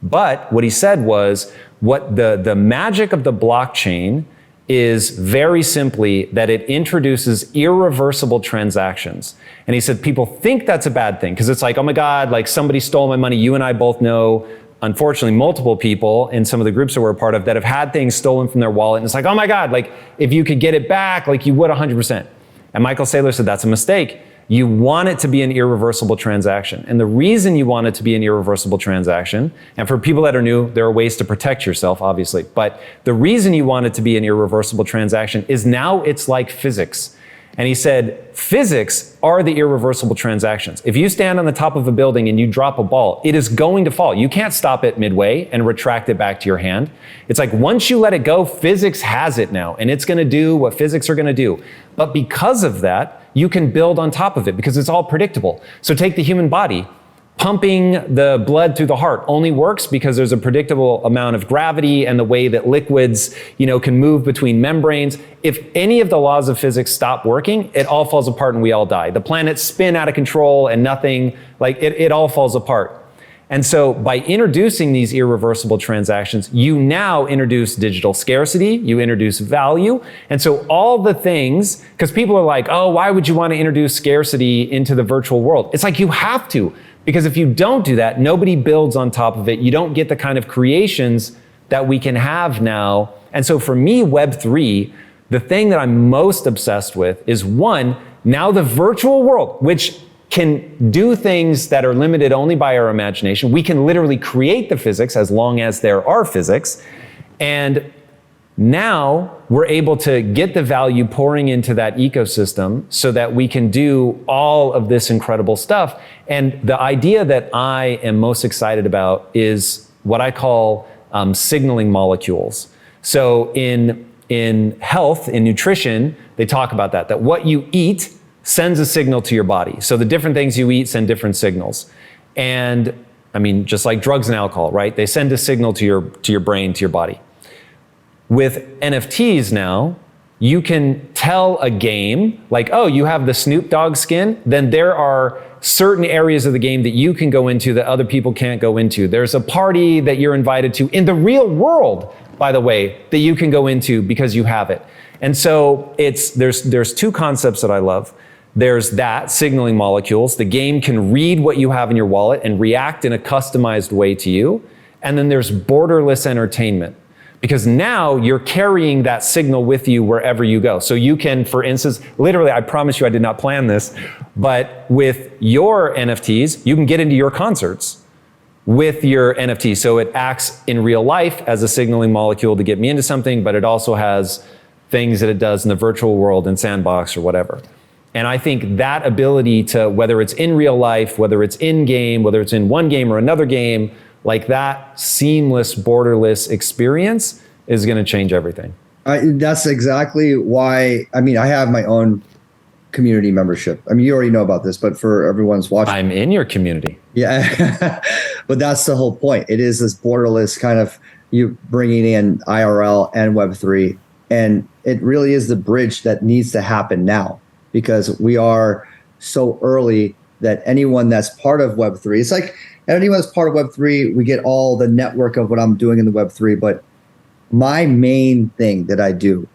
But what he said was, what the magic of the blockchain is very simply that it introduces irreversible transactions. And he said people think that's a bad thing because it's like, oh my God, like somebody stole my money. You and I both know, unfortunately, multiple people in some of the groups that we're a part of that have had things stolen from their wallet. And it's like, oh my God, like if you could get it back, like you would 100%. And Michael Saylor said that's a mistake. you want it to be an irreversible transaction. And the reason you want it to be an irreversible transaction, and for people that are new, there are ways to protect yourself, obviously, but the reason you want it to be an irreversible transaction is now it's like physics. And he said, physics are the irreversible transactions. If you stand on the top of a building and you drop a ball, it is going to fall. You can't stop it midway and retract it back to your hand. It's like once you let it go, physics has it now, and it's going to do what physics are going to do. But because of that, you can build on top of it because it's all predictable. So take the human body. Pumping the blood through the heart only works because there's a predictable amount of gravity and the way that liquids, can move between membranes. If any of the laws of physics stop working, it all falls apart and we all die. The planets spin out of control and nothing, it all falls apart. And so by introducing these irreversible transactions, you now introduce digital scarcity, you introduce value. And so all the things, because people are like, oh, why would you want to introduce scarcity into the virtual world? It's like you have to. Because if you don't do that, nobody builds on top of it. You don't get the kind of creations that we can have now. And so for me, Web3, the thing that I'm most obsessed with is one, now the virtual world, which can do things that are limited only by our imagination. We can literally create the physics as long as there are physics. And now we're able to get the value pouring into that ecosystem so that we can do all of this incredible stuff. And the idea that I am most excited about is what I call signaling molecules. So in health, in nutrition, they talk about that what you eat sends a signal to your body. So the different things you eat send different signals. And I mean, just like drugs and alcohol, right? They send a signal to your brain, to your body. With NFTs now, you can tell a game like, oh, you have the Snoop Dogg skin, then there are certain areas of the game that you can go into that other people can't go into. There's a party that you're invited to in the real world, by the way, that you can go into because you have it. And so there's two concepts that I love. There's that, signaling molecules. The game can read what you have in your wallet and react in a customized way to you. And then there's borderless entertainment. Because now you're carrying that signal with you wherever you go. So you can, for instance, literally, I promise you I did not plan this, but with your NFTs, you can get into your concerts with your NFT. So it acts in real life as a signaling molecule to get me into something, but it also has things that it does in the virtual world in Sandbox or whatever. And I think that ability to, whether it's in real life, whether it's in game, whether it's in one game or another game, like that seamless, borderless experience is going to change everything. That's exactly why, I have my own community membership. You already know about this, but for everyone's watching. I'm in your community. Yeah, but that's the whole point. It is this borderless kind of you bringing in IRL and Web3. And it really is the bridge that needs to happen now because we are so early that anyone that's part of Web3, it's like, anyone that's part of Web3, we get all the network of what I'm doing in the Web3. But my main thing that I do,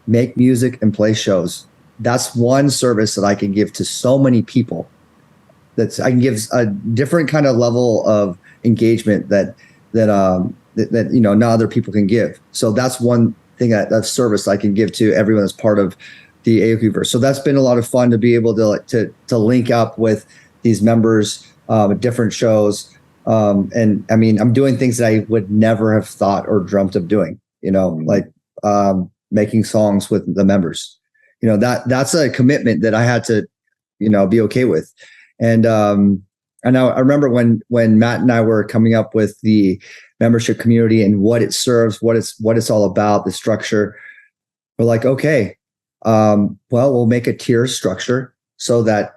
make music and play shows, that's one service that I can give to so many people. I can give a different kind of level of engagement that not other people can give. So that's one thing, that service I can give to everyone that's part of the Aokiverse. So that's been a lot of fun to be able to link up with these members. Different shows. And I'm doing things that I would never have thought or dreamt of doing, like making songs with the members. That's a commitment that I had to, be okay with. And I remember when Matt and I were coming up with the membership community and what it serves, what it's all about, the structure, we're like, okay, we'll make a tier structure so that,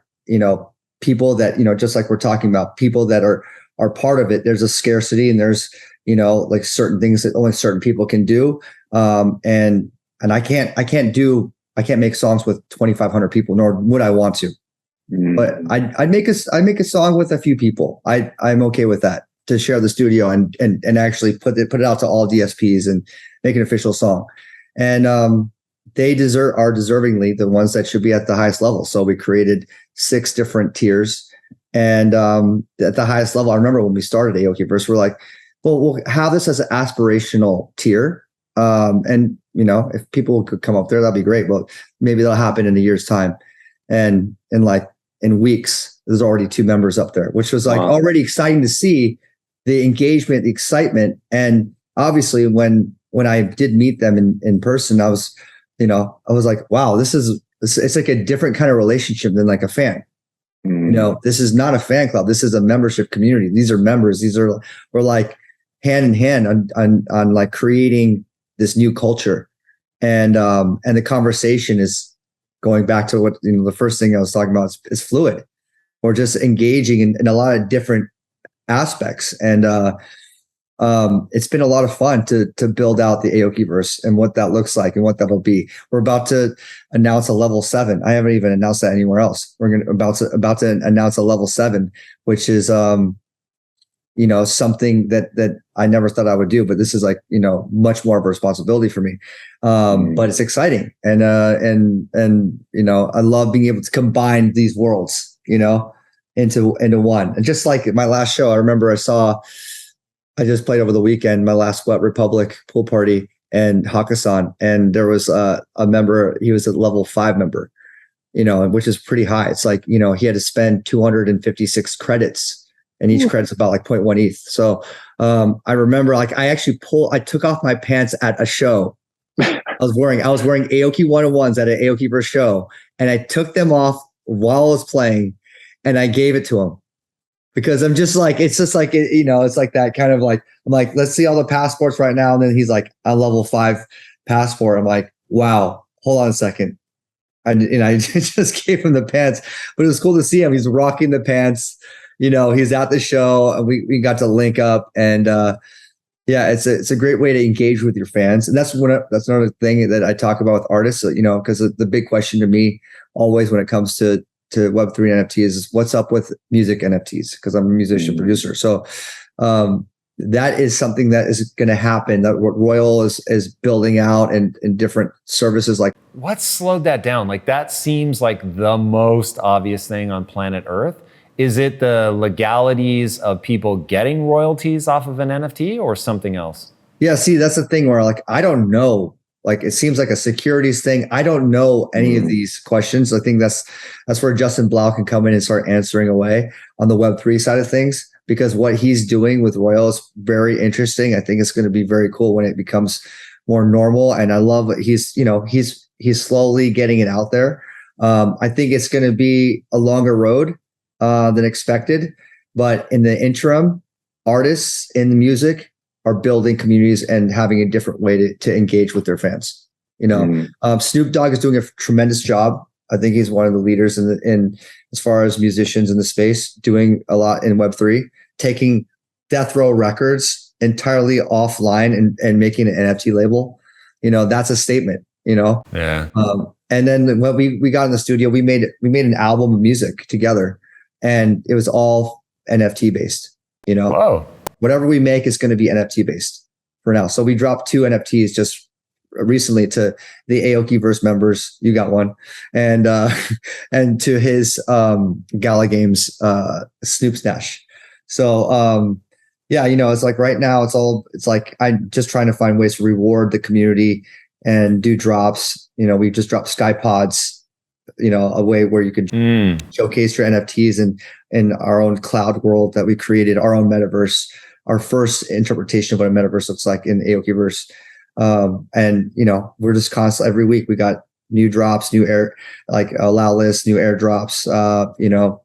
people that, just like we're talking about, people that are part of it, there's a scarcity and there's, like certain things that only certain people can do. And I can't make songs with 2,500 people, nor would I want to. But I'd make a song with a few people. I'm okay with that, to share the studio and actually put it out to all DSPs and make an official song. And they are deservingly the ones that should be at the highest level. So we created 6 different tiers. And at the highest level, I remember when we started Aokiverse, we're like, well, we'll have this as an aspirational tier. And, if people could come up there, that'd be great. Well, maybe that'll happen in a year's time. And like in weeks, there's already 2 members up there, which was like Wow. already exciting to see the engagement, the excitement. And obviously when I did meet them in person, I was like, wow, it's like a different kind of relationship than like a fan. This is not a fan club. This is a membership community. These are members. We're like hand in hand on like creating this new culture. And the conversation is going back to what, the first thing I was talking about is fluid. Or just engaging in a lot of different aspects. And it's been a lot of fun to build out the Aokiverse and what that looks like and what that'll be. We're about to announce a level 7. I haven't even announced that anywhere else. We're about to announce a level 7, which is something that I never thought I would do, but this is like, much more of a responsibility for me. But it's exciting. And I love being able to combine these worlds, into one. And just like my last show, I remember I just played over the weekend, my last Wet Republic pool party and Hakkasan. And there was a member, he was a level 5 member, which is pretty high. It's like, he had to spend 256 credits. And each credit's about like 0.1 ETH. So I remember like I took off my pants at a show. I was wearing Aoki 101s at an Aokiverse show. And I took them off while I was playing and I gave it to him. Because I'm just like, it's just like, it's like that kind of like, I'm like, let's see all the passports right now. And then he's like, a level 5 passport. I'm like, wow, hold on a second. And I just gave him the pants, but it was cool to see him. He's rocking the pants. He's at the show and we got to link up and it's a great way to engage with your fans. And that's another thing that I talk about with artists, because the big question to me always when it comes to Web3 NFTs is what's up with music NFTs, because I'm a musician producer. So that is something that is going to happen, that what Royal is building out and different services like. What slowed that down? Like that seems like the most obvious thing on planet Earth. Is it the legalities of people getting royalties off of an NFT or something else? Yeah, see, that's the thing where like, I don't know. Like, it seems like a securities thing. I don't know any of these questions. I think that's where Justin Blau can come in and start answering away on the Web3 side of things, because what he's doing with Royal is very interesting. I think it's going to be very cool when it becomes more normal. And I love what he's slowly getting it out there. I think it's going to be a longer road than expected. But in the interim, artists in the music are building communities and having a different way to engage with their fans. Snoop Dogg is doing a tremendous job. I think he's one of the leaders in as far as musicians in the space, doing a lot in Web3, taking Death Row Records entirely offline and making an NFT label. That's a statement, Yeah. And then when we got in the studio, we made an album of music together. And it was all NFT based, Whoa. Whatever we make is going to be NFT based for now. So we dropped 2 NFTs just recently to the Aokiverse members. You got one. And to his Gala Games Snoop Stash. So it's like right now it's like I'm just trying to find ways to reward the community and do drops. We just dropped Sky Pods, a way where you can showcase your NFTs in our own cloud world that we created, our own metaverse, our first interpretation of what a metaverse looks like in Aokiverse. And we're just constantly every week we got new drops, new air, like allow lists, new airdrops,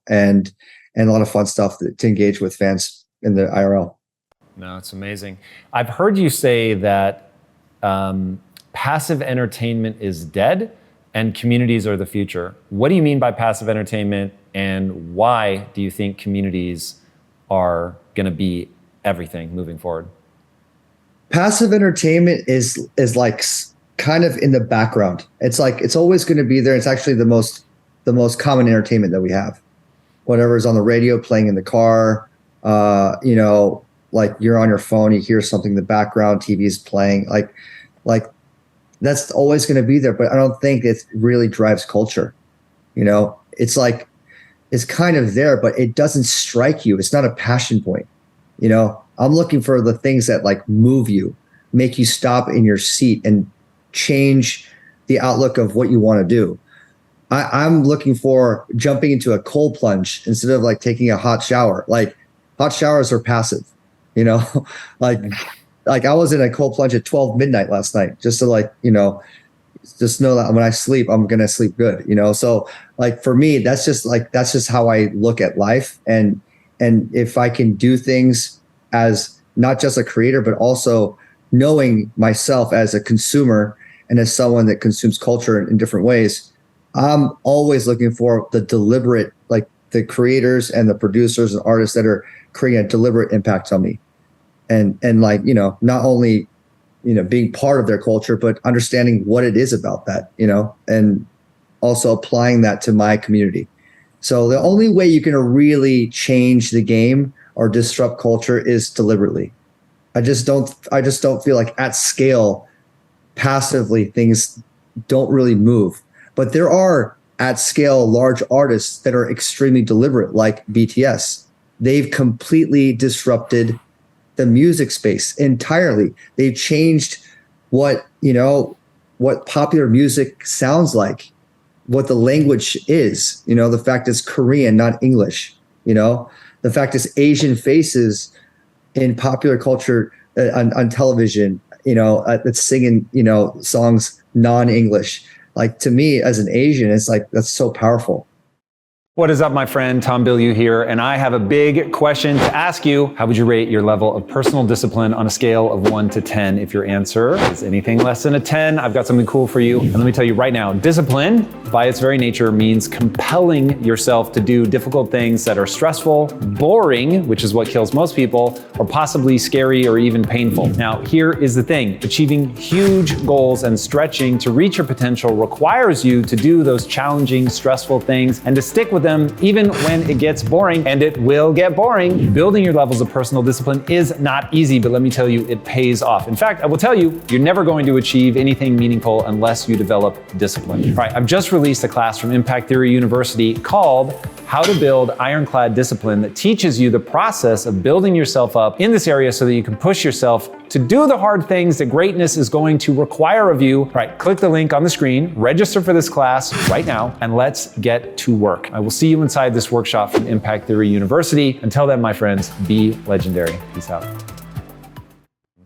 and a lot of fun stuff to engage with fans in the IRL. No, it's amazing. I've heard you say that passive entertainment is dead and communities are the future. What do you mean by passive entertainment, and why do you think communities are going to be everything moving forward? Passive entertainment is like kind of in the background. It's like it's always going to be there. It's actually the most common entertainment that we have. Whatever is on the radio, playing in the car, like you're on your phone, you hear something in the background, TV's playing, like that's always going to be there. But I don't think it really drives culture. It's like, it's kind of there, but it doesn't strike you. It's not a passion point. I'm looking for the things that like move you, make you stop in your seat and change the outlook of what you want to do. I'm looking for jumping into a cold plunge instead of like taking a hot shower. Like hot showers are passive, you know, like, like I was in a cold plunge at 12 midnight last night just to like, you know, just know that when I sleep, I'm going to sleep good, you know? So like for me, that's just how I look at life. And if I can do things as not just a creator, but also knowing myself as a consumer and as someone that consumes culture in different ways, I'm always looking for the deliberate, like the creators and the producers and artists that are creating a deliberate impact on me. And like, you know, not only, you know, being part of their culture, but understanding what it is about that, you know, and also applying that to my community. So the only way you can really change the game or disrupt culture is deliberately. I just don't feel like at scale, passively, things don't really move. But there are at scale large artists that are extremely deliberate, like BTS. They've completely disrupted the music space entirely. They've changed what, you know, what popular music sounds like, what the language is, you know, the fact it's Korean, not English, you know, the fact it's Asian faces in popular culture on television, you know, that's singing, you know, songs non-English. Like to me as an Asian, it's like, that's so powerful. What is up, my friend? Tom Bilyeu here, and I have a big question to ask you. How would you rate your level of personal discipline on a scale of 1 to 10? If your answer is anything less than a 10, I've got something cool for you. And let me tell you right now, discipline, by its very nature, means compelling yourself to do difficult things that are stressful, boring, which is what kills most people, or possibly scary or even painful. Now, here is the thing. Achieving huge goals and stretching to reach your potential requires you to do those challenging, stressful things and to stick with them even when it gets boring, and it will get boring. Building your levels of personal discipline is not easy, but let me tell you, it pays off. In fact, I will tell you, you're never going to achieve anything meaningful unless you develop discipline. All right, I've just released a class from Impact Theory University called How to Build Ironclad Discipline that teaches you the process of building yourself up in this area so that you can push yourself to do the hard things that greatness is going to require of you. All right, click the link on the screen, register for this class right now, and let's get to work. I will see you inside this workshop from Impact Theory University. Until then, my friends, be legendary. Peace out.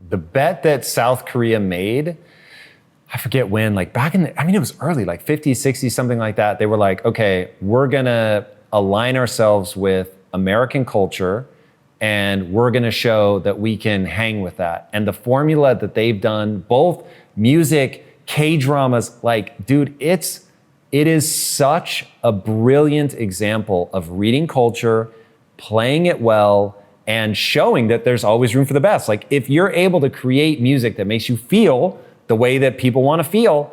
The bet that South Korea made, I forget when, like back in the, I mean, it was early, like 50s, 60s, something like that. They were like, okay, we're gonna align ourselves with American culture and we're gonna show that we can hang with that. And the formula that they've done, both music, K-dramas, like, dude, it is such a brilliant example of reading culture, playing it well, and showing that there's always room for the best. Like if you're able to create music that makes you feel the way that people want to feel,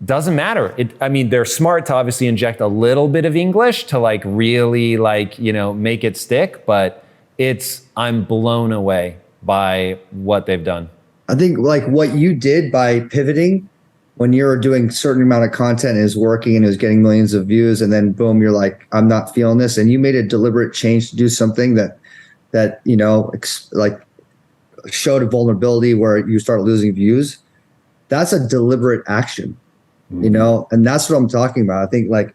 doesn't matter. I mean, they're smart to obviously inject a little bit of English to like really like, you know, make it stick, but I'm blown away by what they've done. I think like what you did by pivoting when you're doing a certain amount of content is working and is getting millions of views, and then boom, you're like, I'm not feeling this. And you made a deliberate change to do something that, you know, like showed a vulnerability where you start losing views. That's a deliberate action, you know? And that's what I'm talking about. I think like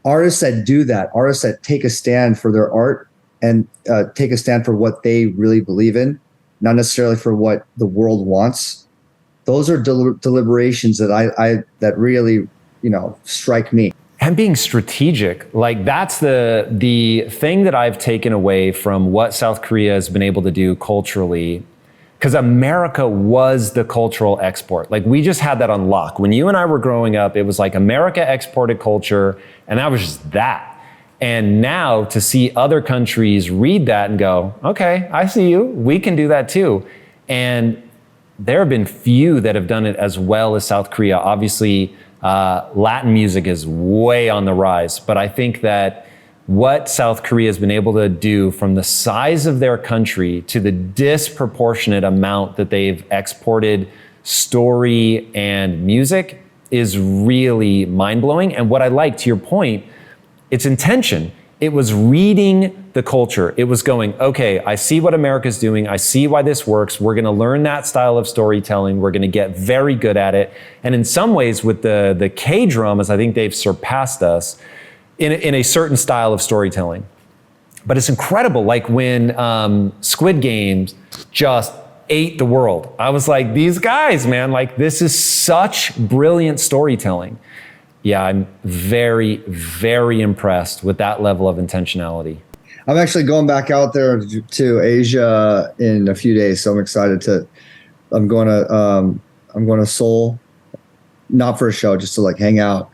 artists that do that, artists that take a stand for their art and take a stand for what they really believe in, not necessarily for what the world wants. Those are deliberations that that really, you know, strike me. And being strategic, like that's the thing that I've taken away from what South Korea has been able to do culturally, because America was the cultural export. Like we just had that on lock. When you and I were growing up, it was like America exported culture, and that was just that. And now to see other countries read that and go, okay, I see you, we can do that too. And there have been few that have done it as well as South Korea. Obviously, Latin music is way on the rise, but I think that what South Korea has been able to do from the size of their country to the disproportionate amount that they've exported story and music is really mind-blowing. And what I like, to your point, it's intention. It was reading the culture. It was going, okay, I see what America's doing. I see why this works. We're going to learn that style of storytelling. We're going to get very good at it. And in some ways with the K-dramas, I think they've surpassed us in a certain style of storytelling. But it's incredible. Like when Squid Games just ate the world. I was like, these guys, man, like this is such brilliant storytelling. Yeah, I'm very, very impressed with that level of intentionality. I'm actually going back out there to Asia in a few days, so I'm excited to. I'm going to Seoul, not for a show, just to like hang out.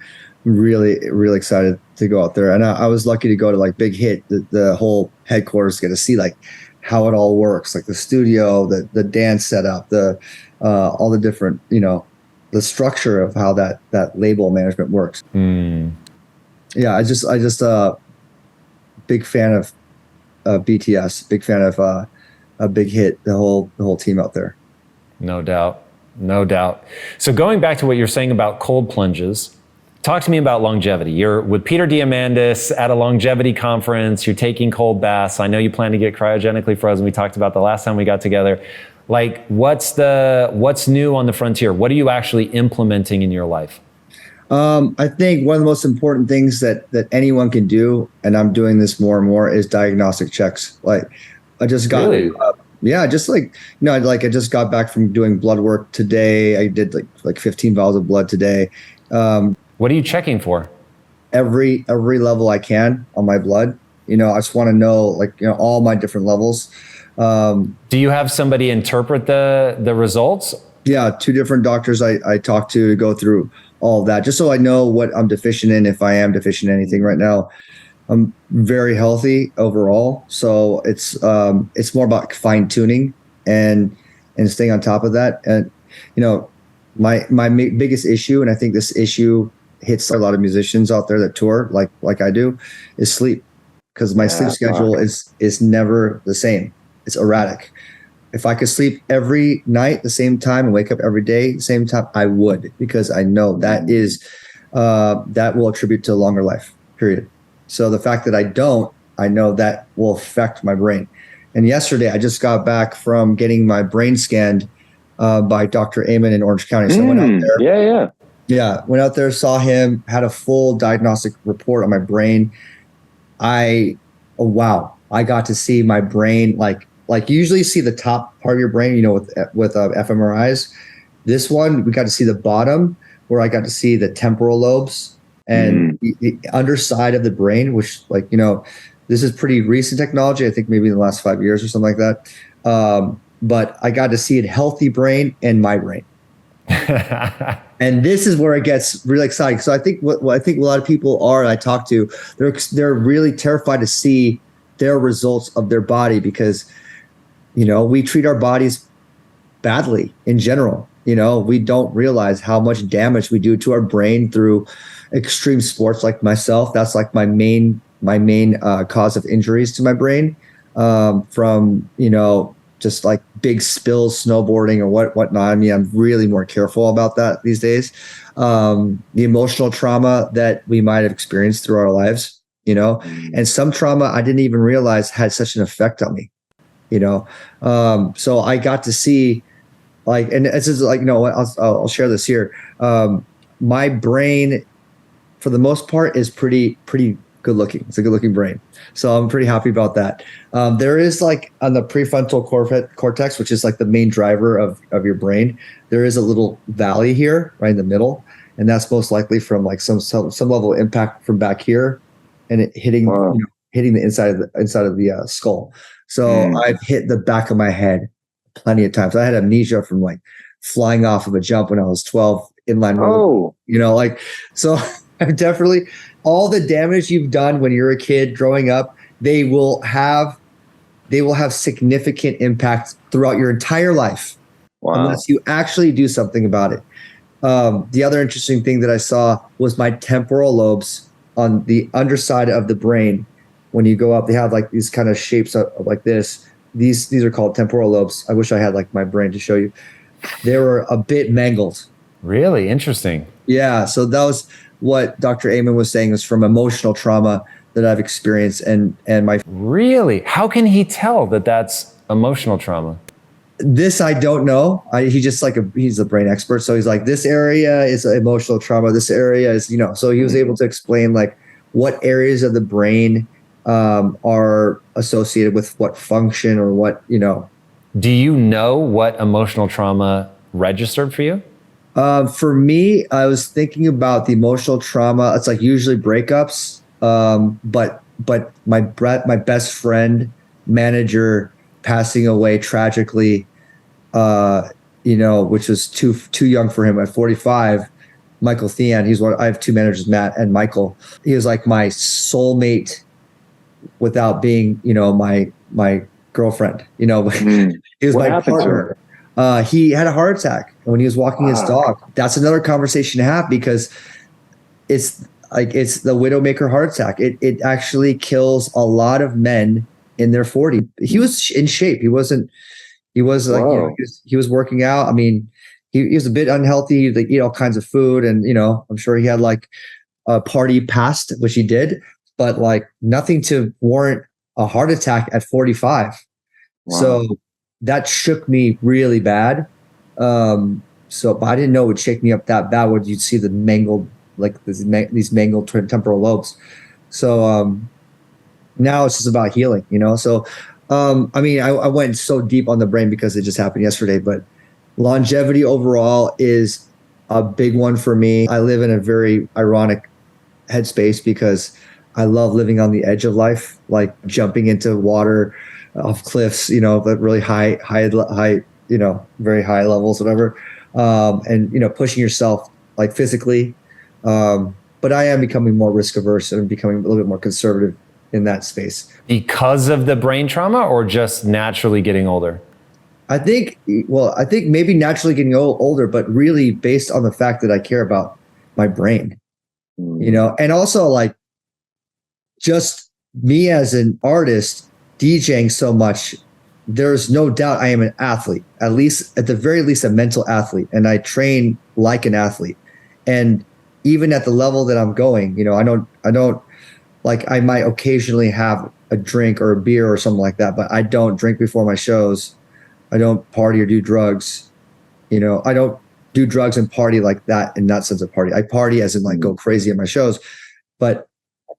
I'm really, really excited to go out there, and I was lucky to go to like Big Hit, the whole headquarters, get to see like how it all works, like the studio, the dance setup, the all the different, the structure of how that label management works. Yeah, I just big fan of BTS, big fan of a Big Hit, the whole team out there. No doubt, no doubt. So going back to what you're saying about cold plunges, talk to me about longevity. You're with Peter Diamandis at a longevity conference. You're taking cold baths. I know you plan to get cryogenically frozen. We talked about the last time we got together. Like, what's new on the frontier? What are you actually implementing in your life? I think one of the most important things that anyone can do, and I'm doing this more and more, is diagnostic checks. Like, I just got, really? I just got back from doing blood work today. I did like 15 vials of blood today. What are you checking for? Every level I can on my blood. I just want to know all my different levels. Do you have somebody interpret the results? Yeah, 2 different doctors I talked to go through all of that, just so I know what I'm deficient in, if I am deficient in anything right now. I'm very healthy overall, so it's more about fine tuning and staying on top of that. And my biggest issue, and I think this issue hits a lot of musicians out there that tour like I do, is sleep, because my sleep schedule is never the same. It's erratic. If I could sleep every night the same time and wake up every day the same time, I would, because I know that will attribute to a longer life, period. So the fact that I don't, I know that will affect my brain. And yesterday I just got back from getting my brain scanned by Dr. Amen in Orange County. So I went out there. Yeah, went out there, saw him, had a full diagnostic report on my brain. Wow, I got to see my brain like you usually see the top part of your brain, with fMRIs. This one, we got to see the bottom, where I got to see the temporal lobes and the underside of the brain, which this is pretty recent technology. I think maybe in the last 5 years or something like that. But I got to see a healthy brain and my brain. And this is where it gets really exciting. So I think what I think a lot of people I talk to, they're really terrified to see their results of their body, because we treat our bodies badly in general. We don't realize how much damage we do to our brain through extreme sports. Like myself, that's like my main cause of injuries to my brain, from just like big spills, snowboarding or whatnot. I mean, I'm really more careful about that these days. The emotional trauma that we might have experienced through our lives, and some trauma I didn't even realize had such an effect on me. So I got to see, and it's just I'll share this here. My brain, for the most part, is pretty good looking. It's a good looking brain. So I'm pretty happy about that. There is on the prefrontal cortex, which is like the main driver of your brain, there is a little valley here right in the middle. And that's most likely from some level of impact from back here and it hitting the inside of the skull. So I've hit the back of my head plenty of times. I had amnesia from flying off of a jump when I was 12 inline roller. So I've definitely, all the damage you've done when you're a kid growing up, they will have significant impact throughout your entire life. Wow. Unless you actually do something about it. The other interesting thing that I saw was my temporal lobes on the underside of the brain. When you go up, they have these kind of shapes of like this. These are called temporal lobes. I wish I had my brain to show you. They were a bit mangled. Really interesting. Yeah. So that was what Dr. Amen was saying, is from emotional trauma. that I've experienced, and my Really? How can he tell that that's emotional trauma? this I don't know. He just like he's a brain expert, so he's like, this area is emotional trauma. This area is, you know. So he was able to explain like what areas of the brain are associated with what function or what, you know. Do you know what emotional trauma registered for you? For me, I was thinking about the emotional trauma. It's like usually breakups, but my best friend, manager passing away tragically, you know, which was too young for him at 45. Michael Thean, I have two managers, Matt and Michael. He was like my soulmate without being, you know, my girlfriend, you know. He was What my happened to partner. her? He had a heart attack when he was walking his dog. That's another conversation to have, because it's the widowmaker heart attack. It actually kills a lot of men in their 40s. He was in shape. He was like, you know, he was working out. I mean, he was a bit unhealthy. He eat all kinds of food, and, you know, I'm sure he had like a party past, which he did, but like nothing to warrant a heart attack at 45. Wow. So that shook me really bad. But I didn't know it would shake me up that bad when you'd see the mangled, like these mangled temporal lobes. So now it's just about healing, you know? So, I mean, I went so deep on the brain because it just happened yesterday, but longevity overall is a big one for me. I live in a very ironic headspace because I love living on the edge of life, like jumping into water off cliffs, you know, but really high, you know, very high levels, whatever. And, you know, pushing yourself like physically. But I am becoming more risk averse and becoming a little bit more conservative in that space. Because of the brain trauma, or just naturally getting older? I think maybe naturally getting older, but really based on the fact that I care about my brain, you know, and also like just me as an artist DJing so much, there's no doubt I am an athlete, at the very least a mental athlete, and I train like an athlete. And even at the level that I'm going, you know, I don't like, I might occasionally have a drink or a beer or something like that, but I don't drink before my shows. I don't party or do drugs. You know, I don't do drugs and party like that in that sense of party. I party as in like go crazy at my shows, but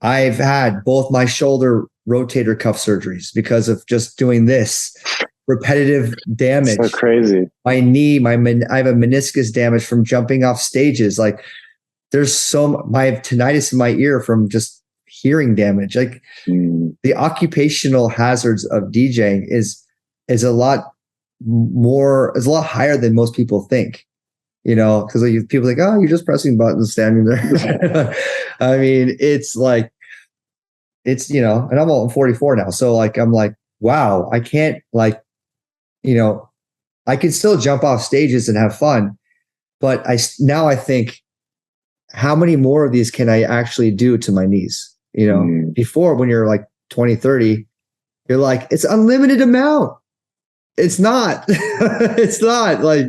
I've had both my shoulder rotator cuff surgeries because of just doing this repetitive damage. So crazy. My knee, I have a meniscus damage from jumping off stages. Like there's I have tinnitus in my ear from just hearing damage. Like the occupational hazards of DJing is a lot higher than most people think, you know, because people think, oh, you're just pressing buttons standing there. I mean, it's like, you know, and I'm 44 now. So like, I'm like, wow, I can't, like, you know, I can still jump off stages and have fun. But now I think, how many more of these can I actually do to my knees? You know, before, when you're like 20, 30, you're like, it's unlimited amount. It's not. It's not. Like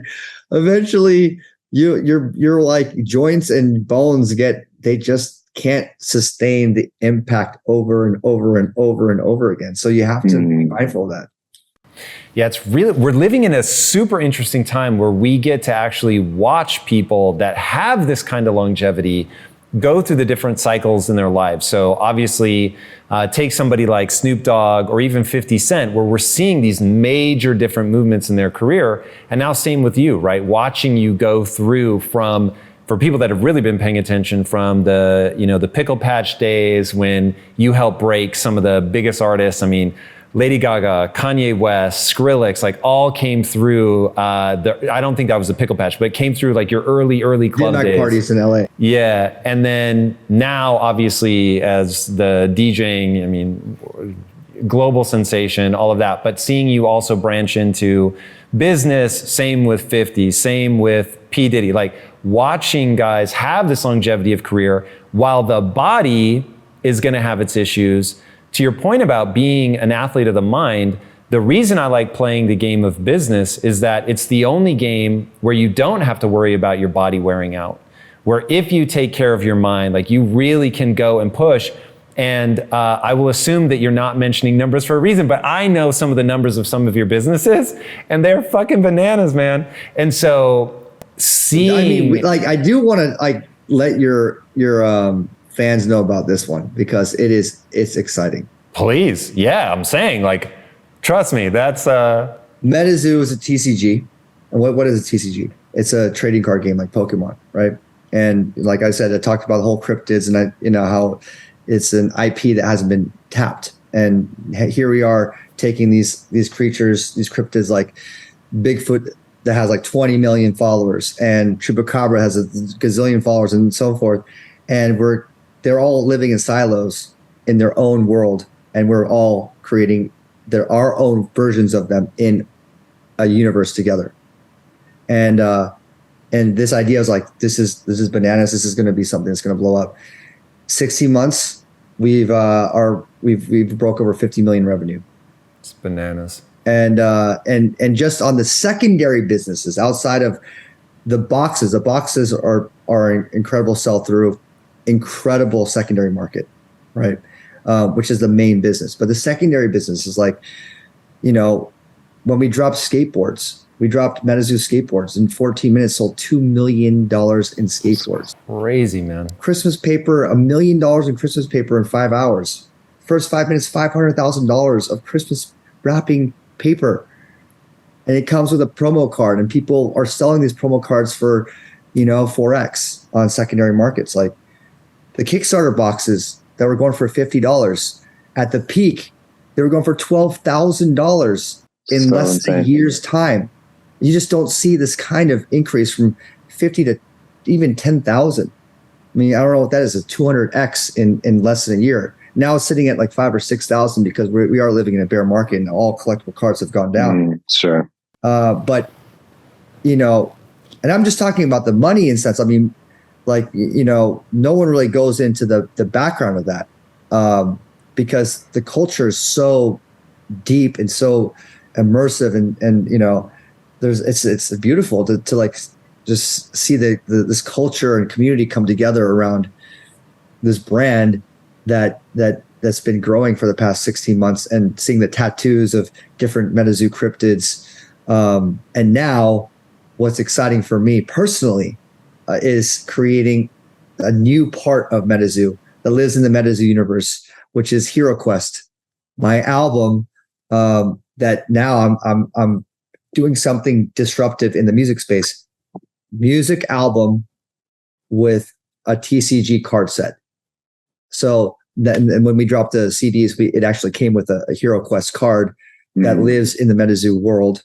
eventually you're like joints and bones they just can't sustain the impact over and over and over and over again. So you have to be mindful of that. Yeah, we're living in a super interesting time where we get to actually watch people that have this kind of longevity go through the different cycles in their lives. So obviously, take somebody like Snoop Dogg or even 50 Cent, where we're seeing these major different movements in their career. And now same with you, right? Watching you go through for people that have really been paying attention, from the Pickle Patch days when you helped break some of the biggest artists. I mean, Lady Gaga, Kanye West, Skrillex, like all came through. I don't think that was the Pickle Patch, but it came through like your early club days. Parties in LA. Yeah, and then now, obviously, as the DJing, I mean, global sensation, all of that. But seeing you also branch into business, same with 50, same with P. Diddy, like watching guys have this longevity of career while the body is going to have its issues. To your point about being an athlete of the mind, the reason I like playing the game of business is that it's the only game where you don't have to worry about your body wearing out. Where if you take care of your mind, like you really can go and push. And I will assume that you're not mentioning numbers for a reason, but I know some of the numbers of some of your businesses, and they're fucking bananas, man. And so seeing, I do want to let your fans know about this one, because it's exciting. Please, yeah, I'm saying, like, trust me, that's MetaZoo is a TCG, and what is a TCG? It's a trading card game like Pokemon, right? And like I said, I talked about the whole cryptids, and how it's an IP that hasn't been tapped. And here we are taking these creatures, these cryptids like Bigfoot that has like 20 million followers, and Chupacabra has a gazillion followers, and so forth. And they're all living in silos in their own world, and we're all creating our own versions of them in a universe together. And this idea is like, this is bananas. This is going to be something that's going to blow up. 16 months, we've broke over 50 million revenue. It's bananas. And just on the secondary businesses outside of the boxes are incredible sell-through, incredible secondary market, right? Which is the main business. But the secondary business is like, when we dropped skateboards, we dropped MetaZoo skateboards. In 14 minutes, sold $2 million in skateboards. Crazy, man. Christmas paper, $1 million in Christmas paper in 5 hours. First 5 minutes, $500,000 of Christmas wrapping paper. And it comes with a promo card, and people are selling these promo cards for, 4X on secondary markets. Like the Kickstarter boxes that were going for $50 at the peak, they were going for $12,000 in less than a year's time. You just don't see this kind of increase from 50 to even 10,000. I mean, I don't know what that is, a 200x in less than a year. Now it's sitting at like 5,000 or 6,000 because we are living in a bear market and all collectible cards have gone down. Sure. But, and I'm just talking about the money in sense. I mean, like, no one really goes into the background of that because the culture is so deep and so immersive and it's beautiful to like just see this culture and community come together around this brand that's been growing for the past 16 months, and seeing the tattoos of different MetaZoo cryptids. And now what's exciting for me personally is creating a new part of MetaZoo that lives in the MetaZoo universe, which is Hero Quest, my album that now I'm doing something disruptive in the music space. Music album with a TCG card set. So and when we dropped the CDs, it actually came with a Hero Quest card that lives in the MetaZoo world,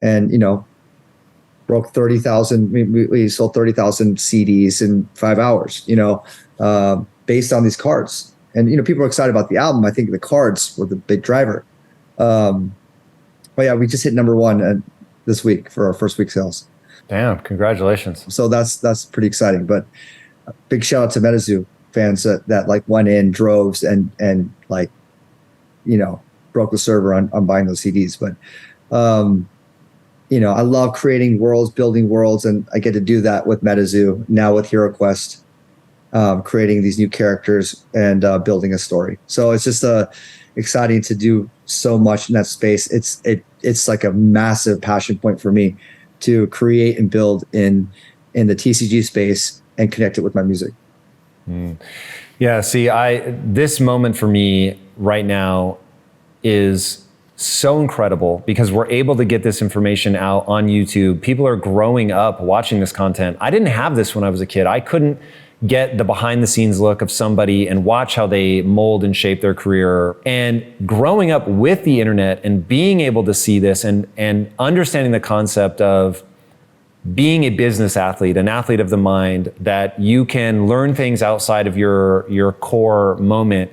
and broke 30,000. We sold 30,000 CDs in 5 hours. Based on these cards, and people are excited about the album. I think the cards were the big driver. But yeah, we just hit #1 this week for our first week sales. Damn, congratulations. So that's pretty exciting. But big shout out to MetaZoo fans that like went in droves and like, broke the server on buying those CDs. But, I love creating worlds, building worlds, and I get to do that with MetaZoo, now with Hero Quest, creating these new characters and building a story. So it's just exciting to do so much in that space. It's like a massive passion point for me to create and build in the TCG space and connect it with my music. Yeah, see, this moment for me right now is so incredible because we're able to get this information out on YouTube. People are growing up watching this content. I didn't have this when I was a kid. I couldn't get the behind the scenes look of somebody and watch how they mold and shape their career. And growing up with the internet and being able to see this and understanding the concept of being a business athlete, an athlete of the mind, that you can learn things outside of your core moment.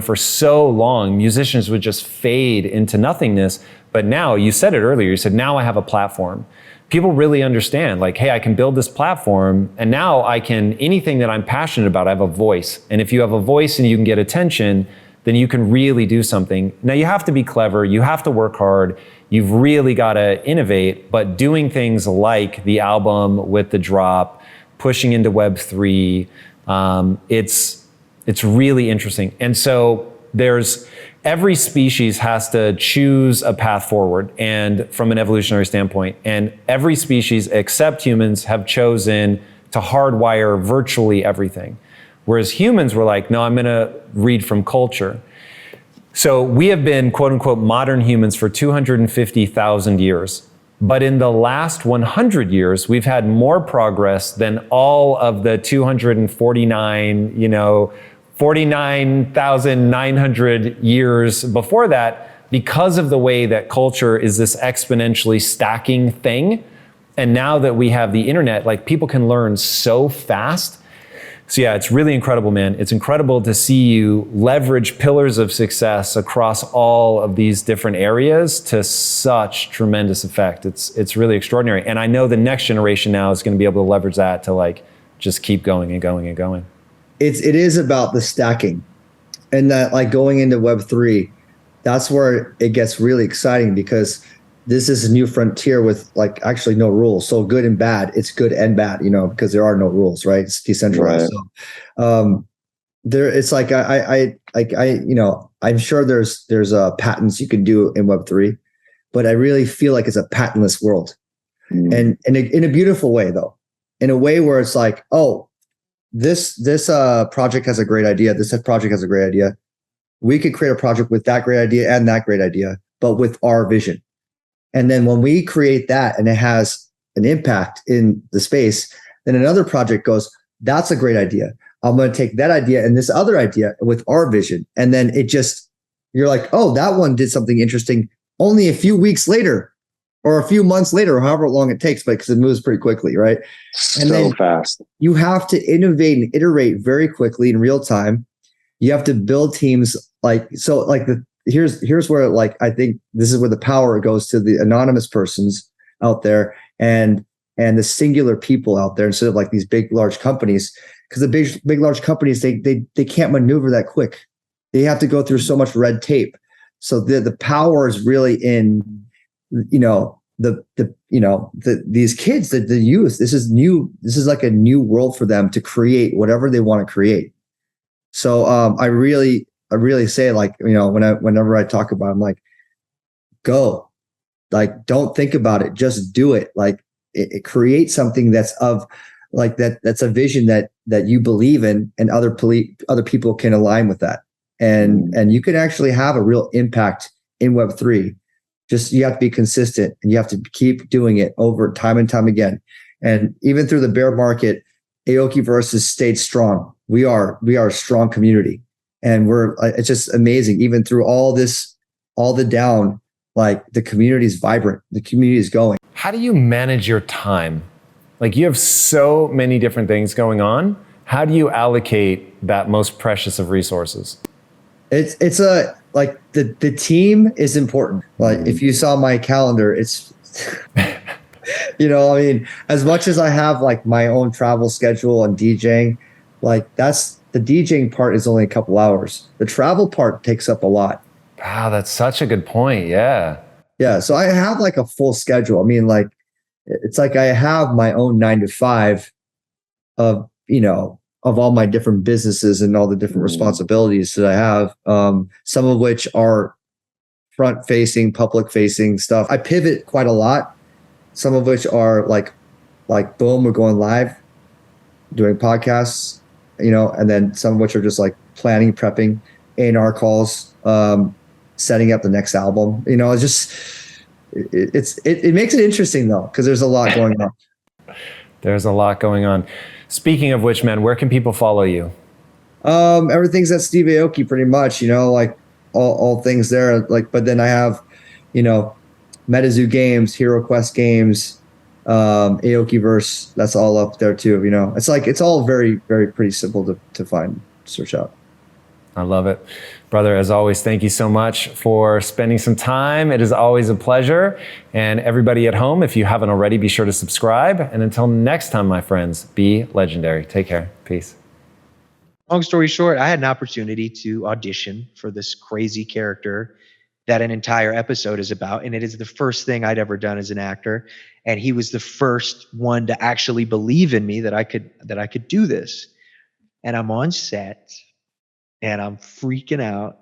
For so long, musicians would just fade into nothingness. But now, you said it earlier, you said, now I have a platform. People really understand, like, hey, I can build this platform, and now anything that I'm passionate about, I have a voice. And if you have a voice and you can get attention, then you can really do something. Now, you have to be clever, you have to work hard, you've really got to innovate, but doing things like the album with the drop, pushing into Web3, it's It's really interesting. And so every species has to choose a path forward, and from an evolutionary standpoint, and every species except humans have chosen to hardwire virtually everything. Whereas humans were like, no, I'm going to read from culture. So we have been, quote unquote, modern humans for 250,000 years. But in the last 100 years, we've had more progress than all of the 49,900 years before that, because of the way that culture is this exponentially stacking thing. And now that we have the internet, like, people can learn so fast. So yeah, it's really incredible, man. It's incredible to see you leverage pillars of success across all of these different areas to such tremendous effect. It's really extraordinary. And I know the next generation now is going to be able to leverage that to, like, just keep going and going and going. It is about the stacking, and that, like, going into Web3, that's where it gets really exciting, because this is a new frontier with, like, actually no rules. So good and bad, it's good and bad, because there are no rules, right? It's decentralized. Right. So it's like, I'm sure there's patents you can do in Web3, but I really feel like it's a patentless world. And in a beautiful way, though, in a way where it's like, oh, this project has a great idea. This project has a great idea. We could create a project with that great idea and that great idea, but with our vision. And then when we create that and it has an impact in the space, then another project goes, that's a great idea. I'm going to take that idea and this other idea with our vision. And then you're like, oh, that one did something interesting only a few weeks later, or a few months later, or however long it takes, but because it moves pretty quickly, right? And So fast. You have to innovate and iterate very quickly in real time. You have to build teams here's where, like, I think this is where the power goes to the anonymous persons out there and the singular people out there, instead of like these big, large companies, because the big, large companies, they can't maneuver that quick. They have to go through so much red tape. So the power is really in, these kids, the youth. This is new. This is like a new world for them to create whatever they want to create. So I really say, like, whenever I talk about it, I'm like, go, like, don't think about it, just do it. Like, it create something that's of, like, that's a vision that you believe in, and other people can align with that. And you can actually have a real impact in Web3. Just, you have to be consistent, and you have to keep doing it over time and time again. And even through the bear market, Aoki versus stayed strong. We are a strong community. And it's just amazing. Even through all the down, like, the community is vibrant. The community is going. How do you manage your time? Like, you have so many different things going on. How do you allocate that most precious of resources? It's like the team is important. Like, if you saw my calendar, it's, as much as I have, like, my own travel schedule and DJing, like, the DJing part is only a couple hours. The travel part takes up a lot. Wow, that's such a good point. Yeah. Yeah. So I have, like, a full schedule. I mean, like, it's like I have my own 9 to 5 of all my different businesses and all the different responsibilities that I have. Some of which are front facing, public facing stuff. I pivot quite a lot. Some of which are like boom, we're going live, doing podcasts, and then some of which are just like planning, prepping, A&R calls, setting up the next album. It's just, it makes it interesting, though, because there's a lot going on. There's a lot going on. Speaking of which, man, where can people follow you? Everything's at Steve Aoki, pretty much, like all things there. Like, but then I have, MetaZoo Games, Hero Quest Games, Aokiverse, that's all up there too. It's like, it's all very, very pretty simple to find, search out. I love it. Brother, as always, thank you so much for spending some time. It is always a pleasure. And everybody at home, if you haven't already, be sure to subscribe. And until next time, my friends, be legendary. Take care. Peace. Long story short, I had an opportunity to audition for this crazy character that an entire episode is about. And it is the first thing I'd ever done as an actor. And he was the first one to actually believe in me that I could do this. And I'm on set. and I'm freaking out.